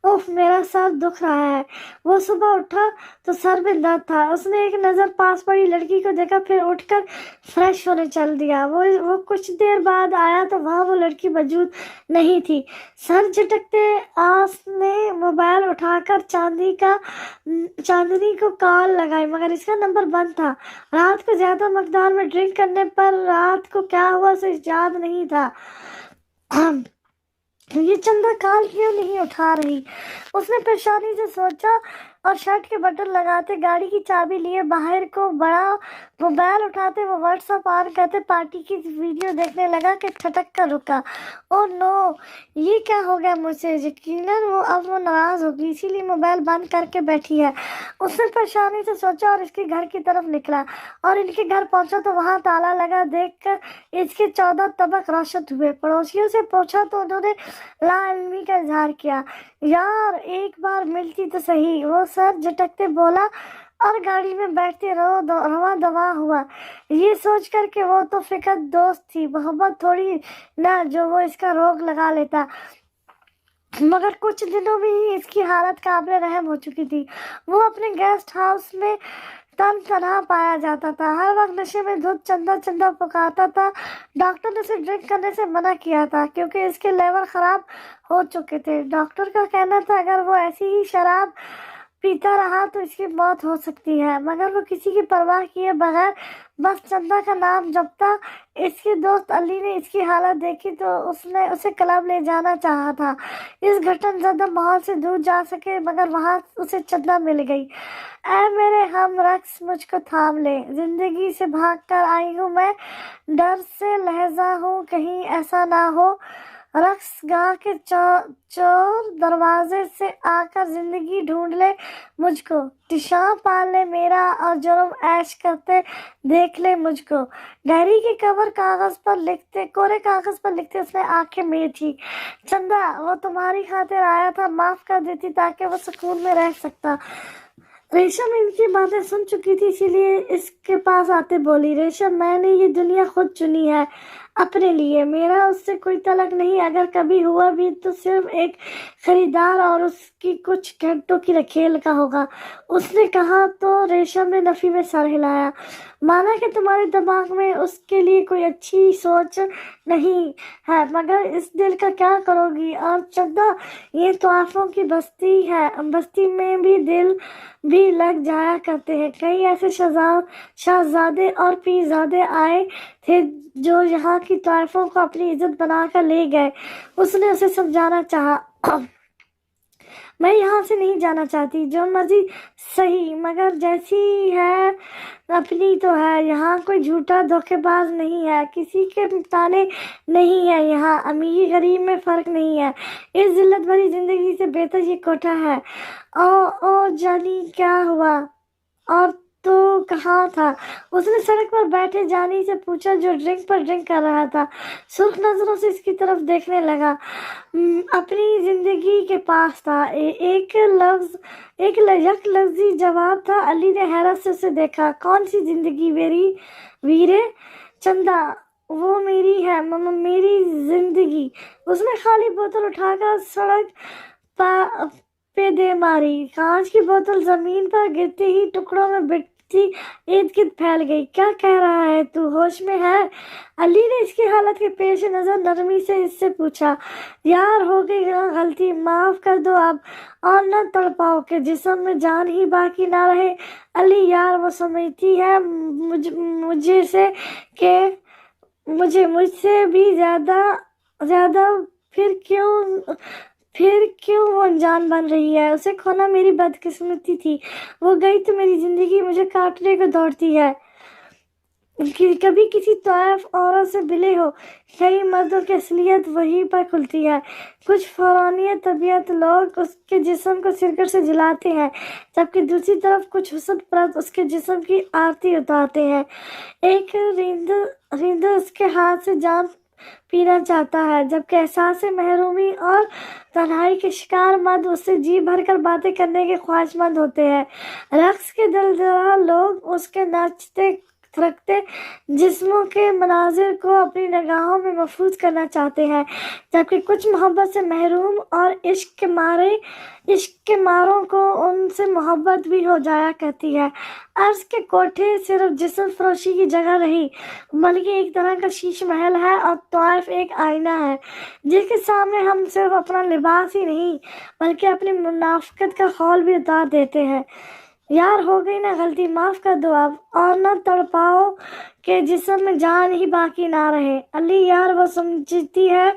उफ, मेरा सर दुख रहा है। वो सुबह उठा तो सर में दर्द था। उसने एक नज़र पास पड़ी लड़की को देखा, फिर उठकर फ्रेश होने चल दिया। वो कुछ देर बाद आया तो वहाँ वो लड़की मौजूद नहीं थी। सर झटकते आस ने मोबाइल उठाकर चांदनी को कॉल लगाई मगर इसका नंबर बंद था। रात को ज्यादा मकदार में ड्रिंक करने पर रात को क्या हुआ उसे याद नहीं था। ये चंदा कॉल क्यों नहीं उठा रही? उसने परेशानी से सोचा और शर्ट के बटन लगाते गाड़ी की चाबी लिए बाहर को बड़ा। मोबाइल उठाते वो व्हाट्सएप ऑन करते पार्टी की वीडियो देखने लगा कि ठटक कर रुका। ओ नो, ये क्या हो गया मुझसे? यकीनन वो नाराज होगी इसीलिए मोबाइल बंद करके बैठी है। उसने परेशानी से सोचा और इसके घर की तरफ निकला और इनके घर पहुंचा तो वहां ताला लगा। देखकर इसके 14 तबक रोशन हुए। पड़ोसियों से पूछा तो उन्होंने लाइल्मी का इजहार किया। यार, एक बार मिलती तो सही, वो सर झटकते बोला और गाड़ी में बैठते रवा दवा हुआ। ये सोच कर कि वो तो फिक्र दोस्त थी, मोहब्बत थोड़ी ना जो वो इसका रोग लगा लेता। मगर कुछ दिनों में ही इसकी हालत काबिल रहम हो चुकी थी। वो अपने गेस्ट हाउस में तनहा पाया जाता था। हर वक्त नशे में धुत चंदा चंदा पुकारता था। डॉक्टर ने उसे ड्रिंक करने से मना किया था क्योंकि इसके लेवल खराब हो चुके थे। डॉक्टर का कहना था अगर वो ऐसी ही शराब پیتا رہا تو اس کی موت ہو سکتی ہے، مگر وہ کسی کی پرواہ کیے بغیر بس چندا کا نام جپتا۔ اس کے دوست علی نے اس کی حالت دیکھی تو اس نے اسے کلب لے جانا چاہا تھا، اس گھٹن زدہ ماحول سے دور جا سکے، مگر وہاں اسے چندا مل گئی۔ اے میرے ہم رقص مجھ کو تھام لے، زندگی سے بھاگ کر آئی ہوں میں، ڈر سے لہذا ہوں کہیں ایسا نہ ہو، رقص گاہ کے چور دروازے سے آ کر زندگی ڈھونڈ لے مجھ کو، تشاں پال لے میرا اور جرم عیش کرتے دیکھ لے مجھ کو۔ ڈائری کے کور کورے کاغذ پر لکھتے اس نے آنکھیں میچی۔ چندا، وہ تمہاری خاطر آیا تھا، معاف کر دیتی تاکہ وہ سکون میں رہ سکتا۔ ریشم ان کی باتیں سن چکی تھی، اسی لیے اس کے پاس آتے بولی، ریشم میں نے یہ دنیا خود چنی ہے اپنے لیے، میرا اس سے کوئی تعلق نہیں، اگر کبھی ہوا بھی تو صرف ایک خریدار اور اس کی کچھ گھنٹوں کی کھیل کا ہوگا۔ اس نے کہا تو ریشم نے نفی میں سر ہلایا، مانا کہ تمہارے دماغ میں اس کے لیے کوئی اچھی سوچ نہیں ہے، مگر اس دل کا کیا کرو گی؟ اور چندا، یہ طوائفوں کی بستی ہے، بستی میں بھی دل بھی لگ جایا کرتے ہیں، کئی ایسے شہزادے اور پیرزادے آئے تھے جو یہاں کی طوائفوں کو اپنی عزت بنا کر لے گئے۔ اس نے اسے سمجھانا چاہا، میں یہاں سے نہیں جانا چاہتی، جو مرضی صحیح، مگر جیسی ہے اپنی تو ہے، یہاں کوئی جھوٹا دھوکے باز نہیں ہے، کسی کے تانے نہیں ہے، یہاں امیر غریب میں فرق نہیں ہے، اس ذلت بھری زندگی سے بہتر یہ کوٹھا ہے۔ او جانی، کیا ہوا اور تو کہاں تھا؟ اس نے سڑک پر بیٹھے جانی سے پوچھا جو ڈرنک پر ڈرنک کر رہا تھا، سرخ نظروں سے اس کی طرف دیکھنے لگا۔ اپنی زندگی کے پاس تھا، ایک یک لفظی جواب تھا۔ علی نے حیرت سے اسے دیکھا، کون سی زندگی ویرے؟ چندا، وہ میری ہے میری زندگی۔ اس نے خالی بوتل اٹھا کر سڑک پہ دے ماری، کانچ کی بوتل زمین پر گرتے ہی ٹکڑوں میں بٹتی ارد گرد پھیل گئی۔ کیا کہہ رہا ہے تو، ہوش میں ہے؟ علی نے اس کی حالت کے پیش نظر نرمی سے اس سے پوچھا۔ یار، ہو گئی نا غلطی، معاف کر دو اب، اور نہ تڑپاؤ کہ جسم میں جان ہی باقی نہ رہے۔ علی یار، وہ سمجھتی ہے مجھ سے بھی زیادہ، پھر کیوں وہ انجان بن رہی ہے؟ اسے کھونا میری بدقسمتی تھی، وہ گئی تو میری زندگی مجھے کاٹنے کو دوڑتی ہے۔ کبھی کسی طائف عورت سے ملے ہو، کئی مردوں کی اصلیت وہیں پر کھلتی ہے، کچھ فرعونیت طبیعت لوگ اس کے جسم کو سرکٹ سے جلاتے ہیں، جبکہ دوسری طرف کچھ حسد پرست اس کے جسم کی آرتی اتارتے ہیں۔ ایک رند اس کے ہاتھ سے جان پینا چاہتا ہے، جبکہ احساس محرومی اور تنہائی کے شکار مرد اس سے جی بھر کر باتیں کرنے کے خواہش مند ہوتے ہیں۔ رقص کے دلدار لوگ اس کے ناچتے تھرکتے جسموں کے مناظر کو اپنی نگاہوں میں محفوظ کرنا چاہتے ہیں، جبکہ کچھ محبت سے محروم اور عشق کے ماروں کو ان سے محبت بھی ہو جایا کرتی ہے۔ عرض کے کوٹھے صرف جسم فروشی کی جگہ نہیں، بلکہ ایک طرح کا شیش محل ہے، اور طائف ایک آئینہ ہے جس کے سامنے ہم صرف اپنا لباس ہی نہیں بلکہ اپنی منافقت کا خول بھی اتار دیتے ہیں۔ یار، ہو گئی نا غلطی، معاف کر دو اب، اور نہ تڑپاؤ کہ جسم میں جان ہی باقی نہ رہے۔ علی یار، وہ سمجھتی ہے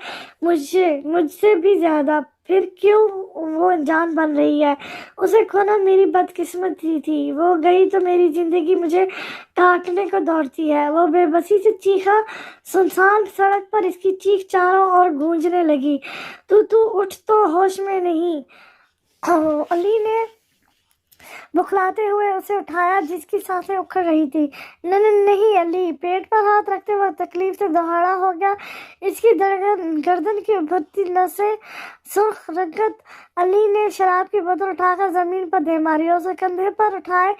مجھ سے بھی زیادہ، پھر کیوں وہ جان بن رہی ہے؟ اسے کھونا میری بدقسمتی تھی، وہ گئی تو میری زندگی مجھے کاٹنے کو دوڑتی ہے۔ وہ بے بسی سے چیخا، سنسان سڑک پر اس کی چیخ چاروں اور گونجنے لگی۔ تو اٹھ، تو ہوش میں نہیں؟ علی نے بخلاتے ہوئے اسے اٹھایا جس کی سانسیں اکھڑ رہی تھی۔ نہیں علی، پیٹ پر ہاتھ رکھتے وقت تکلیف سے دہاڑا ہو گیا۔ اس کی گردن کی ابھرتی نسیں سرخ رنگت۔ علی نے شراب کی بوتل اٹھا کر زمین پر دے ماری اور اسے کندھے پر اٹھائے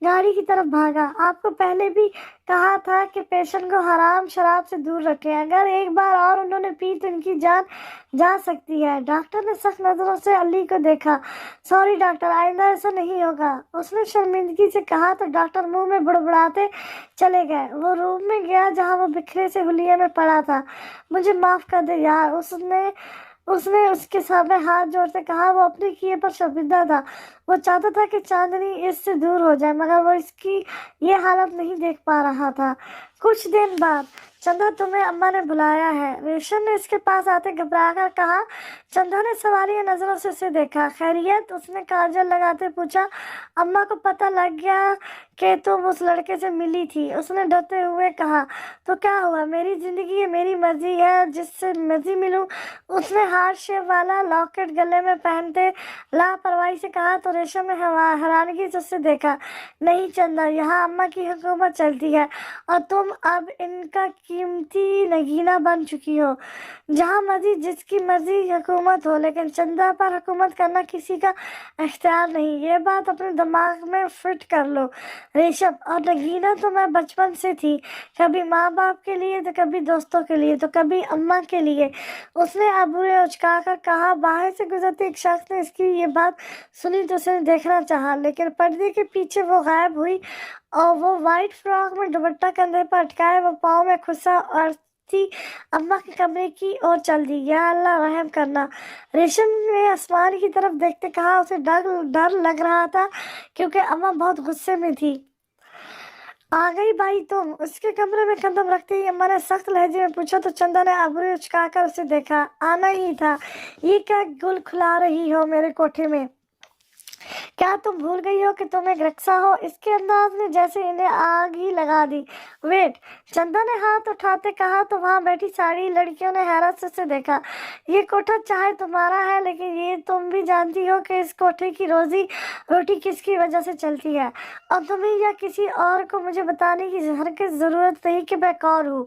گاڑی کی طرف بھاگا۔ آپ کو پہلے بھی کہا تھا کہ پیشنٹ کو حرام شراب سے دور رکھیں، اگر ایک بار اور انہوں نے پی تو ان کی جان جا سکتی ہے۔ ڈاکٹر نے سخت نظروں سے علی کو دیکھا۔ سوری ڈاکٹر، آئندہ ایسا نہیں ہوگا، اس نے شرمندگی سے کہا تو ڈاکٹر منہ میں بڑبڑاتے چلے گئے۔ وہ روم میں گیا جہاں وہ بکھرے سے حلیے میں پڑا تھا۔ مجھے معاف کر دے یار، اس نے اس نے اس کے سامنے ہاتھ جوڑ سے کہا۔ وہ اپنے کیے پر شرمندہ تھا، وہ چاہتا تھا کہ چاندنی اس سے دور ہو جائے، مگر وہ اس کی یہ حالت نہیں دیکھ پا رہا تھا۔ کچھ دن بعد: چندا، تمہیں اماں نے بلایا ہے۔ ریشم نے اس کے پاس آتے گھبرا کر کہا۔ چندا نے سوالیہ نظروں سے اسے دیکھا۔ خیریت؟ اس نے کاجل لگاتے پوچھا۔ اماں کو پتہ لگ گیا کہ تم اس لڑکے سے ملی تھی، اس نے ڈرتے ہوئے کہا۔ تو کیا ہوا؟ میری زندگی ہے، میری مرضی ہے، جس سے مرضی ملوں۔ اس نے ہارٹ شیپ والا لاکٹ گلے میں پہنتے لاپرواہی سے کہا۔ تو ریشم نے حیرانگی سے اسے دیکھا۔ نہیں چندا، یہاں اماں کی حکومت چلتی ہے اور تم اب ان کا قیمتی نگینہ بن چکی ہو۔ جہاں مرضی جس کی مرضی حکومت ہو، لیکن چندا پر حکومت کرنا کسی کا اختیار نہیں۔ یہ بات اپنے دماغ میں فٹ کر لو ریشم۔ اور نگینہ تو میں بچپن سے تھی، کبھی ماں باپ کے لیے تو کبھی دوستوں کے لیے تو کبھی اماں کے لیے۔ اس نے ابرویں اچکا کر کہا۔ باہر سے گزرتے ایک شخص نے اس کی یہ بات سنی تو اسے دیکھنا چاہا، لیکن پردے کے پیچھے وہ غائب ہوئی اور وہ وائٹ فراک میں دوپٹہ کندھے پر اٹکائے وہ پاؤں میں کھسا اور اماں کے کمرے کی اور چل دی۔ یا اللہ رحم کرنا! ریشم نے آسمان کی طرف دیکھتے کہا۔ اسے ڈر لگ رہا تھا کیونکہ اماں بہت غصے میں تھی۔ آ گئی بھائی تم؟ اس کے کمرے میں قدم رکھتے ہی اماں نے سخت لہجے میں پوچھا تو چندا نے ابرویں اچکا کر اسے دیکھا۔ آنا ہی تھا، یہ کیا گل کھلا رہی ہو میرے کوٹھے میں؟ کیا تم بھول گئی ہو کہ تم ایک رقصہ ہو؟ اس کے انداز نے جیسے انہیں آگ ہی لگا دی۔ ویٹ! چندا نے ہاتھ اٹھاتے کہا تو وہاں بیٹھی ساری لڑکیوں نے حیرت سے اسے دیکھا۔ یہ کوٹھا چاہے تمہارا ہے، لیکن یہ تم بھی جانتی ہو کہ اس کوٹھے کی روزی روٹی کس کی وجہ سے چلتی ہے، اور تمہیں یا کسی اور کو مجھے بتانے کی ہرگز ضرورت نہیں کہ میں کون ہوں۔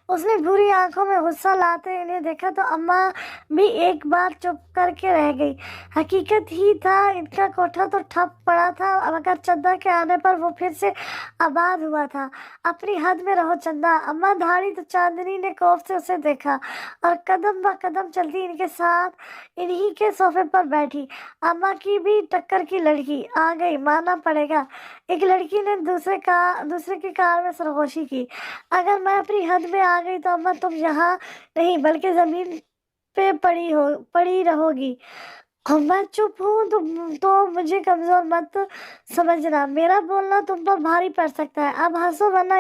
اس نے بھوری آنکھوں میں غصہ لاتے انہیں دیکھا تو اماں بھی ایک بار چپ کر کے رہ گئی۔ حقیقت ہی تھا، ان کا کوٹھا تو ٹھپ پڑا تھا، مگر چندا کے آنے پر وہ پھر سے آباد ہوا تھا۔ اپنی حد میں رہو چندا! اماں دھاڑی تو چاندنی نے خوف سے اسے دیکھا اور قدم بہ قدم چلتی ان کے ساتھ انہی کے صوفے پر بیٹھی۔ اماں کی بھی ٹکر کی لڑکی آ گئی، ماننا پڑے گا۔ ایک لڑکی نے دوسرے کی کار میں سرگوشی کی۔ اگر میں اپنی حد میں آ گئی تو اماں تم یہاں نہیں بلکہ زمین پہ پڑی رہو گی۔ میں چپ ہوں تو مجھے کمزور مت سمجھنا، میرا بولنا تم پر بھاری پڑ سکتا ہے۔ اب ہنسو ورنہ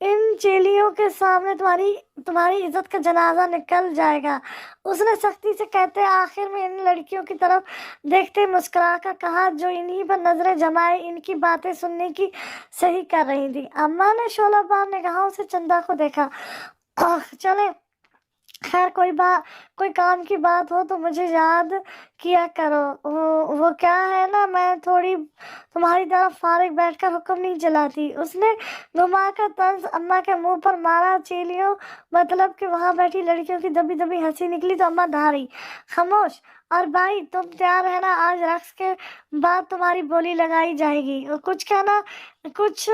ان چیلیوں کے سامنے تمہاری عزت کا جنازہ نکل جائے گا۔ اس نے سختی سے کہتے آخر میں ان لڑکیوں کی طرف دیکھتے مسکرا کر کہا جو انہی پر نظریں جمائے ان کی باتیں سننے کی صحیح کر رہی تھی۔ اماں نے شعلہ بار نگاہوں سے چندا کو دیکھا۔ چلیں، خیر کوئی کام کی بات ہو تو مجھے یاد کیا کرو۔ وہ کیا ہے نا، میں تھوڑی تمہاری طرف فارغ بیٹھ کر حکم نہیں چلاتی۔ اس نے گھما کر طنز اماں کے منہ پر مارا۔ چیلیوں مطلب کہ وہاں بیٹھی لڑکیوں کی دبی دبی ہنسی نکلی تو اماں دھاڑی۔ خاموش! اور بھائی تم تیار رہنا، آج رقص کے بعد تمہاری بولی لگائی جائے گی۔ کچھ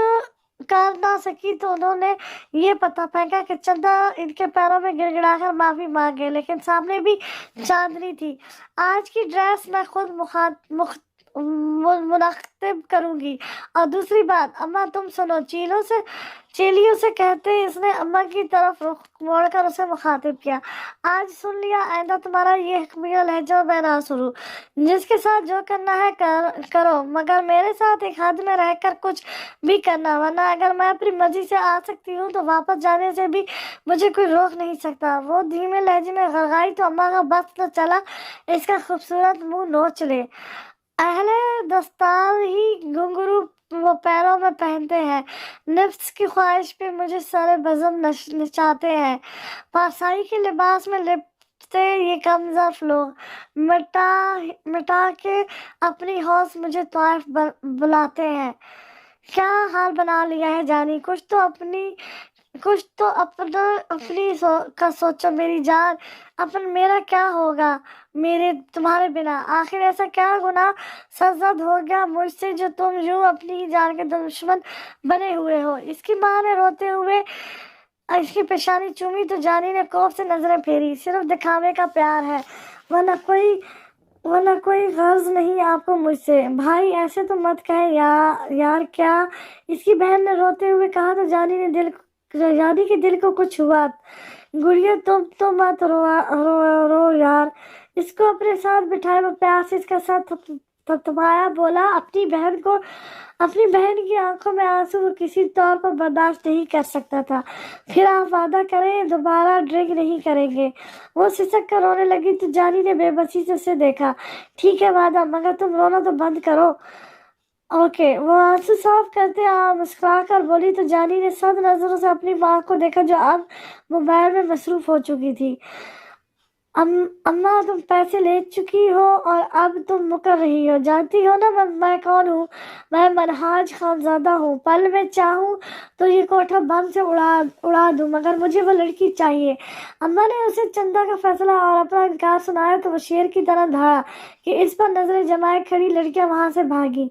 کر نہ سکی تو انہوں نے یہ پتہ پھینکا کہ چندا ان کے پیروں میں گڑ گڑا کر معافی مانگے، لیکن سامنے بھی چاندنی تھی۔ آج کی ڈریس میں خود منتخب کروں گی۔ اور دوسری بات اماں تم سنو، چیلیوں سے کہتے اس نے اماں کی طرف رخ موڑ کر اسے مخاطب کیا۔ آج سن لیا، آئندہ تمہارا یہ حکمیہ لہجہ میں نہ سنوں۔ جس کے ساتھ جو کرنا ہے کرو، مگر میرے ساتھ ایک حد میں رہ کر کچھ بھی کرنا، ورنہ اگر میں اپنی مرضی سے آ سکتی ہوں تو واپس جانے سے بھی مجھے کوئی روک نہیں سکتا۔ وہ دھیمے لہجے میں غرغائی تو اماں کا بس نہ چلا اس کا خوبصورت منہ نوچ لے۔ اہل دستار ہی گھنگرو وہ پیروں میں پہنتے ہیں، نفس کی خواہش پہ مجھے سر بزم نچاتے ہیں، پارسائی کے لباس میں لپٹتے یہ کم ظرف لوگ، مٹا کے اپنی ہوش مجھے طائف بلاتے ہیں۔ کیا حال بنا لیا ہے جانی، کچھ تو اپنی کا سوچو میری جان۔ میرا کیا ہوگا تمہارے بنا؟ آخر ایسا کیا گناہ سرزد ہو گیا مجھ سے جو تم یوں اپنی ہی جان کے دشمن بنے ہوئے ہو؟ اس کی ماں نے روتے ہوئے اس کی پیشانی چومی تو جانی نے خوف سے نظریں پھیری۔ صرف دکھاوے کا پیار ہے، ورنہ کوئی غرض نہیں آپ کو مجھ سے۔ بھائی ایسے تو مت کہیں یار۔ کیا؟ اس کی بہن نے روتے ہوئے کہا تو جانی کے دل کو کچھ ہوا۔ गुड़िया तुम तो मत रो यार। इसको अपने साथ बिठाए, वो प्यार से इसका साथ थपथपाया, बोला अपनी बहन की आंखों में आंसू वो किसी तौर पर बर्दाश्त नहीं कर सकता था। फिर आप वादा करें दोबारा ड्रिंक नहीं करेंगे। वो सिसक कर रोने लगी तो जानी ने बेबसी से उसे देखा। ठीक है वादा, मगर तुम रोना तो बंद करो। ओके। वो आंसू साफ करते मुस्कुरा कर बोली तो जानी ने सख्त नजरों से अपनी माँ को देखा, जो अब मोबाइल में मसरूफ हो चुकी थी। अम्मा तुम पैसे ले चुकी हो और अब तुम मुकर रही हो। जानती हो ना मैं कौन हूँ? मैं मनहाज खानजादा हूँ। पल में चाहूँ तो ये कोठा बम से उड़ा दूँ, मगर मुझे वो लड़की चाहिए। अम्मा ने उसे चंदा का फैसला और अपना इनकार सुनाया तो वो शेर की तरह दौड़ा कि इस पर नजरें जमाए खड़ी लड़कियां वहां से भागी।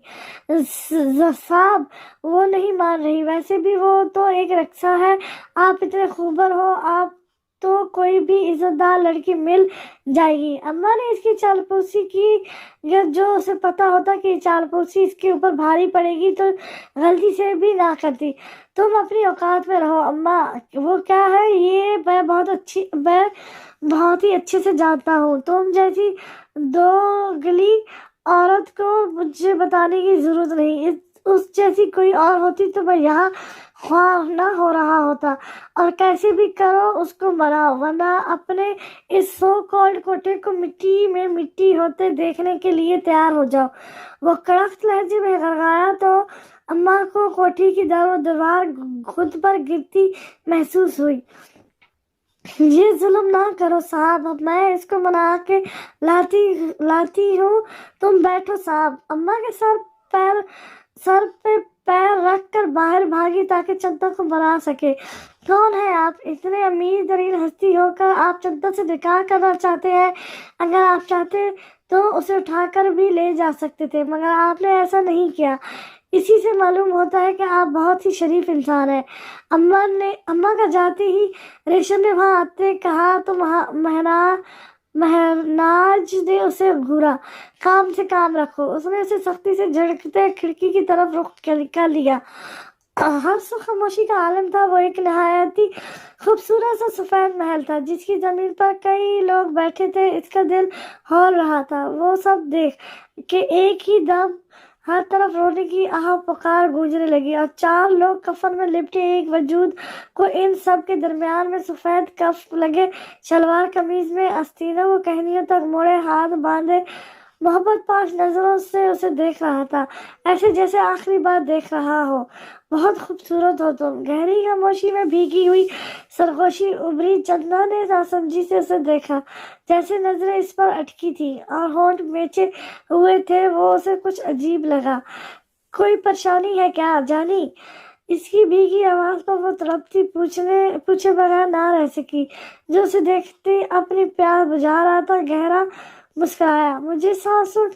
साहब, वो नहीं मान रही। वैसे भी वो तो एक रक्षा है। आप इतने खूबर हो, आप तो कोई भी इज्जतदार लड़की मिल जाएगी। अम्मा ने इसकी चालपूसी की, जो उसे पता होता कि चालपूसी इसके ऊपर भारी पड़ेगी तो गलती से भी ना करती। तुम अपनी औकात में रहो अम्मा। वो क्या है ये मैं बहुत ही अच्छे से जानता हूँ। तुम जैसी दोगली औरत को मुझे बताने की जरूरत नहीं। उस जैसी कोई और होती तो मैं यहाँ ख्वाह न हो रहा होता। और कैसे भी करो उसको मनाओ, वरना अपने इस सो कॉल्ड कोठे को मिट्टी में मिट्टी होते देखने के लिए तैयार हो जाओ। वो कड़क लहजे में गड़गड़ाया तो अम्मा को कोठी की दीवार खुद पर गिरती महसूस हुई। ये जुल्म ना करो साहब, अब मैं इसको मना के लाती हूँ। तुम बैठो साहब। अम्मा के सर पे पैर रख कर बाहर भागी ताकि चंदा को मना सके। कौन है आप? इतने अमीर तरीन हस्ती होकर आप चंदा से निकाह करना चाहते हैं? अगर आप चाहते तो उसे उठाकर भी ले जा सकते थे, मगर आपने ऐसा नहीं किया। इसी से मालूम होता है कि आप बहुत ही शरीफ इंसान हैं। अम्मा का जाते ही रेशम ने वहां आते कहा तो महनाज ने उसे घूरा। काम से काम रखो। उसने उसे सख्ती से झड़कते खिड़की की तरफ रुख कर लिया। हर सो खामोशी का आलम था। वो एक नहायत ही खूबसूरत सा सफेद महल था जिसकी जमीन पर कई लोग बैठे थे। इसका दिल हौल रहा था। वो सब देख के एक ही दम हर तरफ रोने की आह पुकार गूंजने लगी और चार लोग कफन में लिपटे एक वजूद को इन सब के दरमियान में सफेद कफ लगे शलवार कमीज में आस्तीनों को कहनियों तक मोड़े हाथ बांधे मोहब्बत पाश नजरों से उसे देख रहा था, ऐसे जैसे आखिरी बार देख रहा हो। बहुत खूबसूरत हो तुम। गहरी खामोशी में भीगी हुई सरगोशी उभरी। चंदा ने नासमझी से उसे देखा, जैसे नजरें इस पर अटकी थी और होंठ मेचे हुए थे। वो उसे कुछ अजीब लगा। कोई परेशानी है क्या जानी? इसकी भीगी आवाज पर वो तड़पती पूछे बगैर ना रह सकी। जो उसे देखते अपनी प्यास बुझा रहा था गहरा मुस्कुराया। मुझे सांसों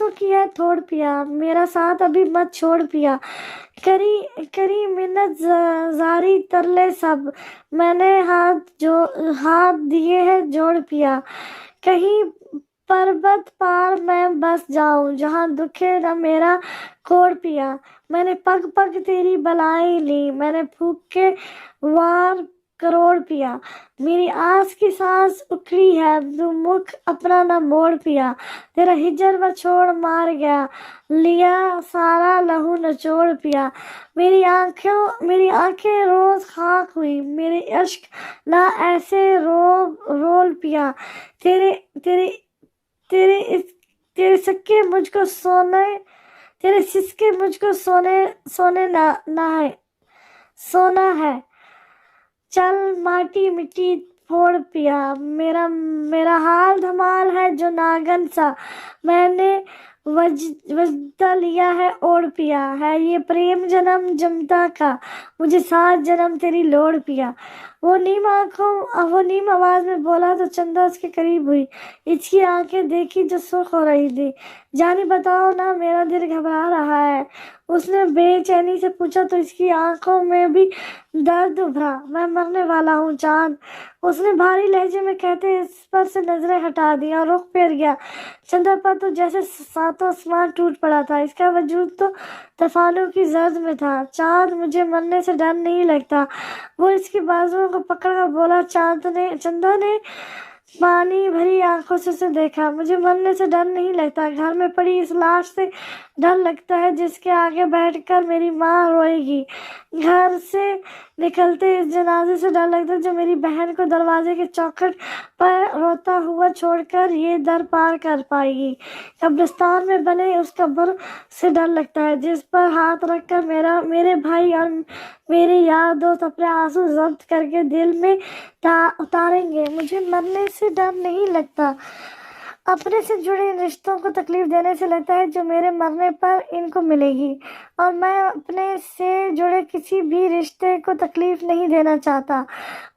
की है थोड़ पिया, मेरा साथ अभी मत छोड़ पिया। करी मिन्नत जारी तरले सब, मैंने हाथ दिए हैं जोड़ पिया। कहीं पर्वत पार मैं बस जाऊं जहां दुखे न मेरा कोड़ पिया। मैंने पग पग तेरी बलाएं ली, मैंने फूक के वार करोड़ पिया। मेरी आस की सांस उखड़ी है, तू मुख अपना न मोड़ पिया। तेरा हिजर व छोड़ मार गया, लिया सारा लहू नचोड़ पिया। मेरी आंखें रोज खाक हुई, मेरे इश्क ना ऐसे रोल पिया। तेरे तेरे तेरे सिक्के मुझको सोना है। चल माटी मिट्टी फोड़ पिया। मेरा हाल धमाल है जो नागन सा, मैंने वजदा लिया है ओढ़ पिया। है ये प्रेम जन्म जमता का, मुझे 7 जन्म तेरी लोड़ पिया। वो नीम आवाज में बोला तो चंदा उसके करीब हुई। इसकी आंखें देखी जो सुर्ख हो रही थी। जानी बताओ ना, मेरा दिल घबरा रहा है। उसने बेचैनी से पूछा तो इसकी आंखों में भी दर्द उभरा। मैं मरने वाला हूँ चांद, उसने भारी लहजे में कहते इस पर से नजरें हटा दी और रुख फेर गया। चंदा पर तो जैसे सातों आसमान टूट पड़ा था। इसका वजूद तो तूफानों की जर्द में था। चांद, मुझे मरने से डर नहीं लगता। वो इसकी बाजुओं को पकड़कर बोला। चंदा ने पानी भरी आंखों से उसे देखा। मुझे मरने से डर नहीं लगता, घर में पड़ी इस लाश से डर लगता है जिसके आगे बैठकर मेरी माँ रोएगी। घर से निकलते इस जनाजे से डर लगता है जो मेरी बहन को दरवाजे के चौखट पर रोता हुआ छोड़कर ये दर पार कर पाएगी। कब्रिस्तान में बने उस कब्र से डर लगता है जिस पर हाथ रखकर मेरे भाई और मेरे यार दोस्त अपने आंसू जब्त करके दिल में उतारेंगे। मुझे मरने से डर नहीं लगता, अपने से जुड़े इन रिश्तों को तकलीफ देने से लगता है जो मेरे मरने पर इनको मिलेगी, और मैं अपने से जुड़े किसी भी रिश्ते को तकलीफ नहीं देना चाहता।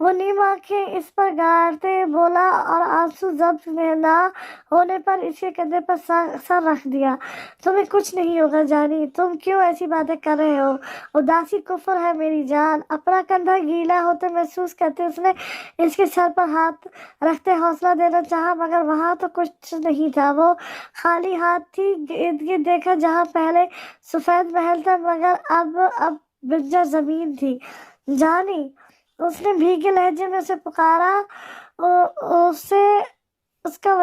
वो नीम आंखें इस पर गाड़ते बोला और आंसू जब्त ना होने पर इसके कंधे पर सर रख दिया। तुम्हें कुछ नहीं होगा जानी, तुम क्यों ऐसी बातें कर रहे हो? उदासी कुफ्र है मेरी जान। अपना कंधा गीला होते महसूस करते उसने इसके सर पर हाथ रखते हौसला देना चाहा, मगर वहां तो कुछ नहीं था। वो खाली हाथ थी। इर्द गिर्द देखा, जहाँ पहले सफेद महल था मगर अब बंजर जमीन थी। जानी, उसने भीगे लहजे में उसे पुकारा। उसे उसका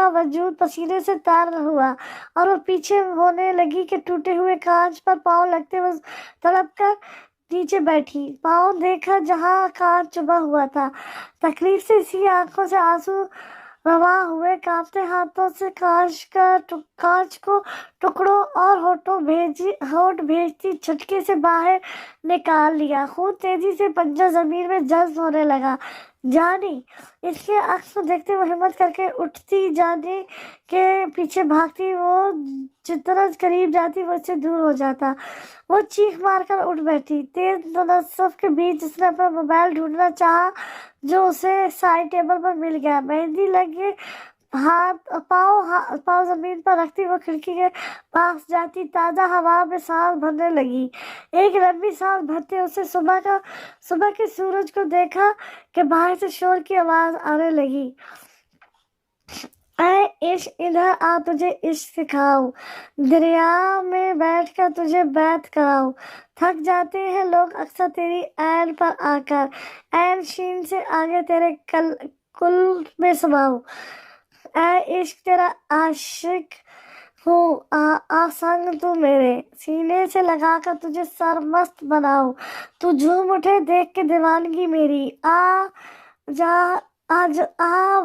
वजूद पसीने से तार हुआ और वो पीछे होने लगी कि टूटे हुए कांच पर पांव लगते वो तड़प कर नीचे बैठी। पांव देखा जहाँ कांच चुभा हुआ था। तकलीफ से इसी आंखों से आंसू रवा हुए, कांपते हाथों से कांच को टुकड़ों और होठ भेजती झटके से बाहर निकाल लिया। खून तेजी से पंजा जमीन में जज्ब होने लगा। जानी, इसके अक्स को देखते वो हिम्मत करके उठती, जानी के पीछे भागती। वो जितना करीब जाती वो इससे दूर हो जाता। वो चीख मारकर उठ बैठी। तेज तनस्सुफ के बीच उसने अपना मोबाइल ढूंढना चाहा जो उसे साइड टेबल पर मिल गया। मेहंदी लगे पाँव जमीन पर रखती वो खिड़की के पास जाती। ताज़ा हवा में सांस भरने लगी। एक लंबी सांस भरते उसे सुबह के सूरज को देखा कि बाहर से शोर की आवाज आने लगी। ऐ इश्क, इधर आ, तुझे इश्क सिखाऊं, दरिया में बैठकर तुझे बैत कराऊं। थक जाते हैं लोग अक्सर तेरी ऐन पर आकर, ऐन शीन से आगे तेरे कुल में समाऊं। ऐ इश्क, तेरा आशिक हूँ, आ संग तू मेरे, सीने से लगाकर तुझे सरमस्त बनाऊं। तू झूम उठे देख के दीवानगी मेरी, आज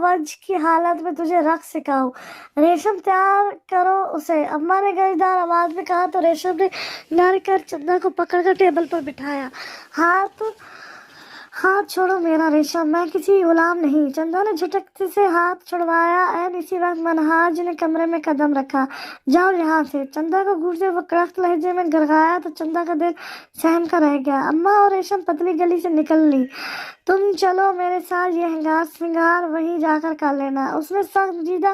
वज की हालत में तुझे रख सिखाऊं। रेशम, तैयार करो उसे, अम्मा ने गजदार आवाज में कहा तो रेशम ने नार कर चंदा को पकड़कर टेबल पर बिठाया। हाथ छोड़ो मेरा रेशम, मैं किसी गुलाम नहीं। चंदा ने झटक से हाथ छुड़वाया। एन इसी वक्त मनहाज ने कमरे में कदम रखा। जाओ यहाँ से, चंदा को घूरते वो कड़क लहजे में गड़गड़ाया तो चंदा का दिल सहम का रह गया। अम्मा और रेशम पतली गली से निकल ली। तुम चलो मेरे साथ, ये श्रृंगार वहीं जाकर कर लेना। उसने सख्त जीदा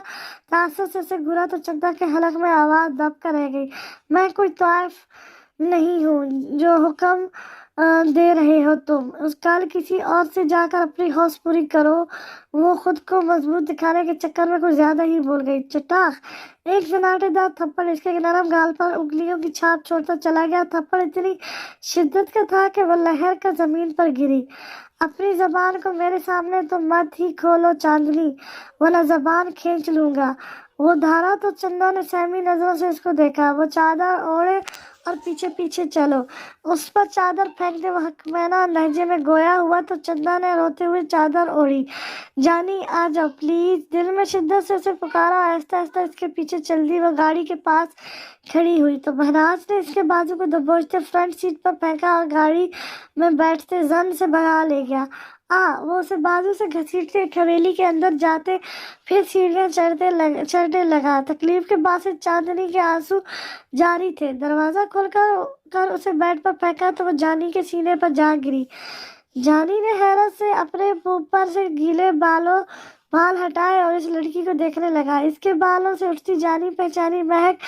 तासुर से उसे घूरा तो चंदा के हलक में आवाज दब कर रह गई। मैं कोई तवाइफ नहीं हूँ जो हुक्म दे रहे हो तुम। उस कल किसी और से जाकर अपनी हौस पूरी करो। वो खुद को मजबूत दिखाने के चक्कर में कुछ ज्यादा ही बोल गई। चटाक, एक सन्नाटेदार थप्पड़ इसके नरम गाल पर उंगलियों की छाप छोड़ता चला गया। थप्पड़ इतनी शिद्दत का था कि वह लहर कर जमीन पर गिरी। अपनी जबान को मेरे सामने तो मत ही खोलो चांदनी, वरना जबान खींच लूंगा। वो धारा तो चंदा ने सहमी नजरों से उसको देखा। वो चादर ओढ़े और पीछे पीछे चलो। उस पर चादर फेंकते वह हकमैना लहजे में गोया हुआ तो चंदा ने रोते हुए चादर ओढ़ी। जानी, आ जाओ प्लीज, दिल में शिद्दत से उसे पुकारा। आहिस्ता आहिस्ता इसके पीछे चल दी। वह गाड़ी के पास खड़ी हुई तो महराज ने इसके बाजू को दबोचते फ्रंट सीट पर फेंका और गाड़ी में बैठते जन से भगा ले गया। वो उसे बाजू से घसीटते हवेली के अंदर जाते, फिर सीढ़ियां चढ़ने लगा। तकलीफ के बाद से चांदनी के आंसू जारी थे। दरवाजा खोलकर उसे बेड पर फेंका तो वो जानी के सीने पर जा गिरी। जानी ने हैरत से अपने ऊपर से गीले बाल हटाए और इस लड़की को देखने लगा। इसके बालों से उठती जानी पहचानी महक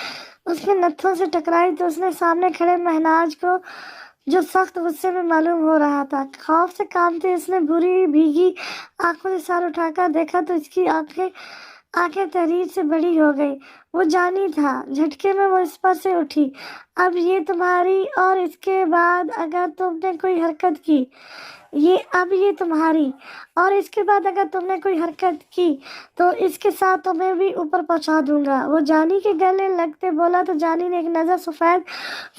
उसके नथों से टकराई तो उसने सामने खड़े महनाज को, जो सख्त गुस्से में मालूम हो रहा था, खौफ से कांपते इसने बुरी भीगी आंखों से सर उठाकर देखा तो इसकी आंखें आंखें तहरीर से बड़ी हो गई। वो जानी था। झटके में वो इस पर से उठी। अब ये तुम्हारी, और इसके बाद अगर तुमने कोई हरकत की, ये तुम्हारी, और इसके बाद अगर तुमने कोई हरकत की तो इसके साथ तुम्हें भी ऊपर पहुंचा दूंगा। वो जानी के गले लगते बोला तो जानी ने एक नजर सफेद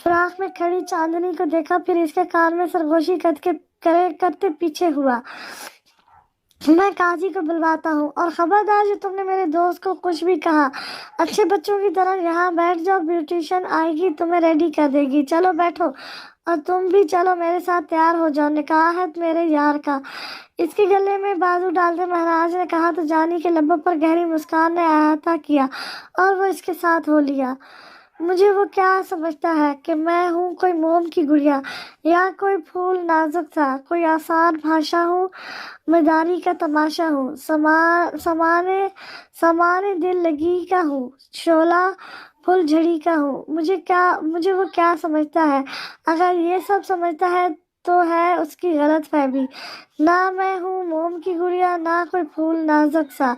फ्राक में खड़ी चांदनी को देखा, फिर इसके कान में सरगोशी करते पीछे हुआ। मैं काजी को बुलवाता हूँ, और खबरदार जो तुमने मेरे दोस्त को कुछ भी कहा, अच्छे बच्चों की तरह यहाँ बैठ जाओ, ब्यूटिशियन आएगी तुम्हें रेडी कर देगी। चलो बैठो, और तुम भी चलो मेरे साथ तैयार हो जाओ, निकाह है मेरे यार का। इसके गले में बाजू डालते महाराज ने कहा तो जानी के लबों पर गहरी मुस्कान ने अहाता किया और वो इसके साथ हो लिया। मुझे वो क्या समझता है कि मैं हूँ कोई मोम की गुड़िया या कोई फूल नाजुक सा, कोई आसान भाषा हूँ, मैदानी का तमाशा हूँ, समाने दिल लगी का हूँ, शोला फुल झड़ी का हूँ। मुझे वो क्या समझता है? अगर ये सब समझता है तो है उसकी गलत फहमी। ना मैं हूँ मोम की गुड़िया, ना कोई फूल नाजुक सा,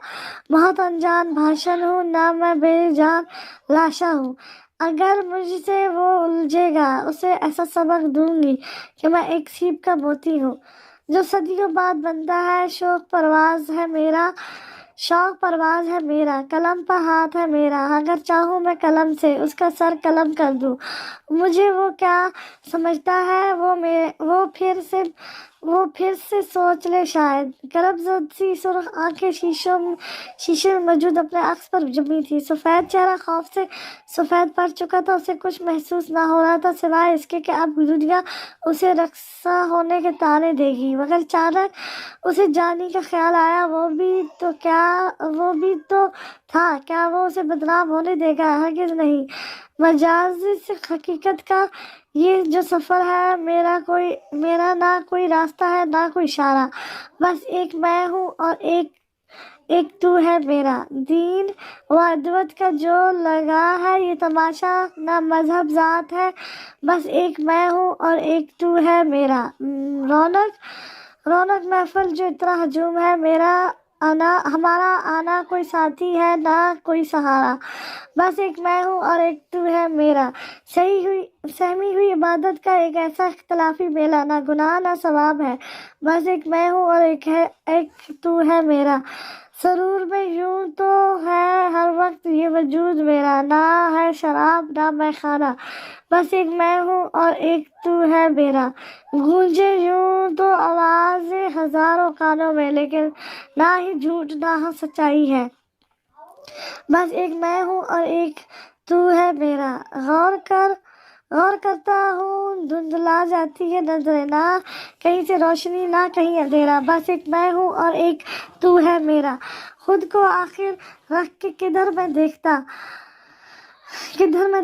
बहुत अनजान भाषण हूँ, ना मैं बेजान लाशा हूँ। अगर मुझसे वो उलझेगा उसे ऐसा सबक दूंगी कि मैं एक सीप का मोती हूँ जो सदियों बाद बनता है। शौक परवाज है मेरा, कलम पर हाथ है मेरा, अगर चाहूँ मैं कलम से उसका सर कलम कर दूँ। मुझे वो क्या समझता है? वो फिर से सोच ले शायद। करबज़द सी सुर्ख आंखें शीशे में मौजूद अपने अक्स पर जमी थी। सफ़ेद चेहरा खौफ से सफ़ेद पड़ चुका था। उसे कुछ महसूस ना हो रहा था सिवाय इसके कि अब दुनिया उसे रक्सा होने के ताने देगी। मगर अचानक उसे जानी का ख्याल आया, वो भी तो था। क्या वो उसे बदनाम होने देगा? हरगिज़ नहीं। मजाजी से हकीकत का ये जो सफ़र है, मेरा ना कोई रास्ता है ना कोई इशारा, बस एक मैं हूँ और एक तू है मेरा। दीन व अदवत का जो लगा है ये तमाशा, ना मजहब ज़ात है, बस एक मैं हूँ और एक तू है मेरा। रौनक महफिल जो इतना हजूम है, हमारा आना कोई साथी है ना कोई सहारा, बस एक मैं हूँ और एक तू है मेरा। सहमी हुई इबादत का एक ऐसा इख्तलाफी मेला, ना गुनाह ना सवाब है, बस एक मैं हूँ और एक तू है मेरा। सरूर में यूं तो है हर वक्त ये वजूद मेरा, ना है शराब ना मैं खाना, बस एक मैं हूँ और एक तू है मेरा। गूंजे यूं तो आवाज़ें हजारों कानों में, लेकिन ना ही झूठ ना सच्चाई है, बस एक मैं हूँ और एक तू है मेरा। गौर करता हूँ, धुंधला जाती है नजरें, ना कहीं से रोशनी ना कहीं अंधेरा, बस एक मैं हूँ और एक तू है मेरा। खुद को आखिर रख के किधर मैं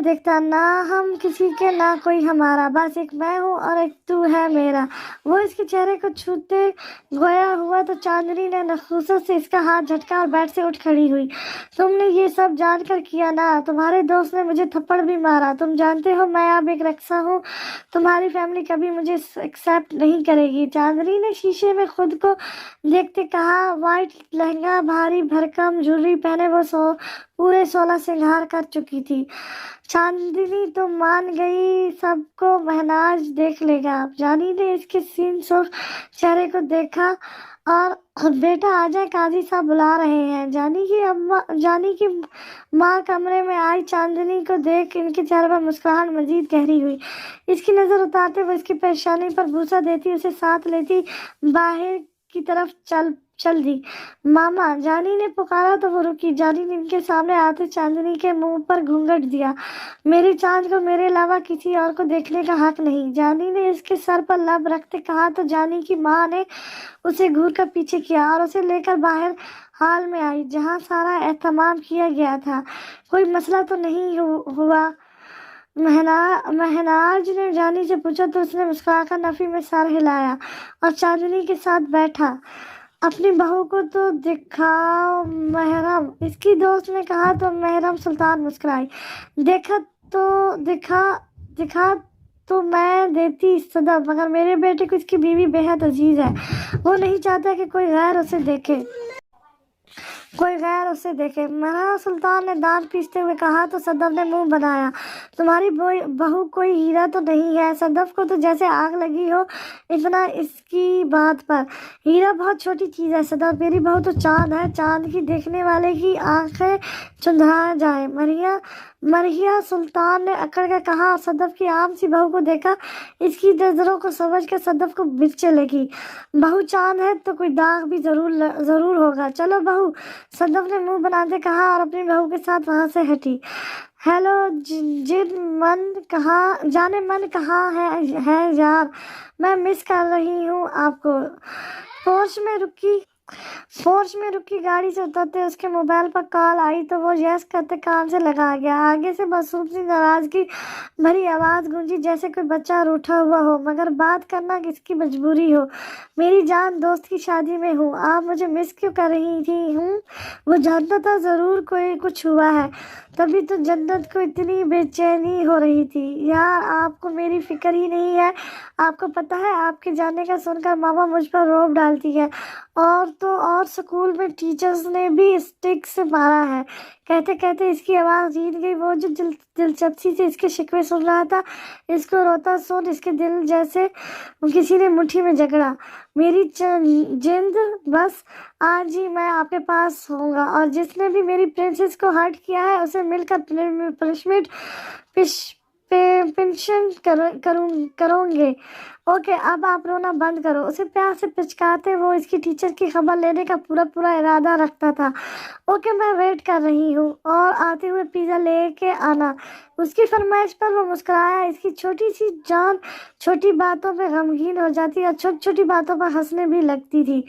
देखता, ना हम किसी के ना कोई हमारा, बस एक मैं हूँ और एक तू है मेरा। वो इसके चेहरे को छूते गोया हुआ तो चांदनी ने नखुसत से इसका हाथ झटका और बेड से उठ खड़ी हुई। तुमने ये सब जानकर किया ना? तुम्हारे दोस्त ने मुझे थप्पड़ भी मारा। तुम जानते हो मैं अब एक रक्सा हूँ, तुम्हारी फैमिली कभी मुझे एक्सेप्ट नहीं करेगी। चांदनी ने शीशे में खुद को देखते कहा। वाइट लहंगा, भारी भरकम ज्वेलरी पहने वो पूरे 16 श्रृंगार कर चुकी थी। चांदनी तो मान गई सबको महनाज देख लेगा। जानी ने इसके सीन सुर्ख चेहरे को देखा और बेटा आ जाए, काजी साहब बुला रहे हैं। जानी की माँ कमरे में आई। चांदनी को देख इनके चेहरे पर मुस्कुराहट मजीद गहरी हुई। इसकी नजर उतारते वो इसकी पेशानी पर बूसा देती, उसे साथ लेती बाहर की तरफ चल दी। मामा, जानी ने पुकारा तो वो रुकी। जानी ने इनके सामने आते चांदनी के मुंह पर घूंघट दिया। मेरी चांद को मेरे अलावा किसी और को देखने का हक नहीं। जानी ने इसके सर पर लब रखते कहा तो जानी की माँ ने उसे घूर कर पीछे किया और उसे लेकर बाहर हाल में आई, जहाँ सारा एहतमाम किया गया था। कोई मसला तो नहीं हुआ? महनाज ने जानी से पूछा तो उसने मुस्कुराकर नफी में सर हिलाया और चांदनी के साथ बैठा। अपनी बहू को तो दिखाओ महरम, इसकी दोस्त ने कहा तो महरम सुल्तान मुस्कुराई। दिखा तो मैं देती सदब, मगर मेरे बेटे को इसकी बीवी बेहद अजीज है। वो नहीं चाहता कि कोई गैर उसे देखे। कोई गैर उसे देखे। महाराणा सुल्तान ने दांत पीसते हुए कहा तो सदफ ने मुंह बनाया, तुम्हारी बहू कोई हीरा तो नहीं है। सदफ को तो जैसे आग लगी हो इतना इसकी बात पर। हीरा बहुत छोटी चीज़ है सदफ, मेरी बहू तो चांद है, चांद की देखने वाले की आंखें चुंधा जाए। मरिया सुल्तान ने अकड़ कर कहा। सदफ की आम सी बहू को देखा, इसकी नजरों को समझ कर सदफ को मिर्चें लगी। बहू चांद है तो कोई दाग भी जरूर होगा, चलो बहू, सदफ ने मुंह बनाते कहा और अपनी बहू के साथ वहां से हटी। हेलो जाने मन कहाँ है यार, मैं मिस कर रही हूँ आपको। फोर्स में रुकी गाड़ी से उतरते उसके मोबाइल पर कॉल आई तो वो यस करते कान से लगा गया। आगे से मासूम सी नाराजगी भरी आवाज गूंजी जैसे कोई बच्चा रूठा हुआ हो, मगर बात करना किसकी मजबूरी हो। मेरी जान दोस्त की शादी में हूँ, आप मुझे मिस क्यों कर रही थी? वो जानता था जरूर कोई कुछ हुआ है, तभी तो जन्नत को इतनी बेचैनी हो रही थी। यार आपको मेरी फिक्र ही नहीं है। आपको पता है आपके जाने का सुनकर मामा मुझ पर रौब डालती है, और स्कूल में टीचर्स ने भी स्टिक से मारा है। कहते कहते इसकी आवाज़ जीत गई। वो जो दिलचस्पी से इसके शिकवे सुन रहा था, इसको रोता सुन इसके दिल जैसे किसी ने मुट्ठी में जकड़ा। मेरी जिंद बस आज ही मैं आपके पास होऊंगा, और जिसने भी मेरी प्रिंसेस को हर्ट किया है उसे मिलकर पनिशमेंट पेंशन करोगे। ओके अब आप रोना बंद करो। उसे प्यार से पिचकाते वो इसकी टीचर की खबर लेने का पूरा इरादा रखता था। ओके मैं वेट कर रही हूँ, और आते हुए पिज़्ज़ा लेके आना। उसकी फरमाइश पर वो मुस्कुराया। इसकी छोटी सी जान छोटी बातों पे गमगीन हो जाती और छोटी छोटी बातों पर हंसने भी लगती थी।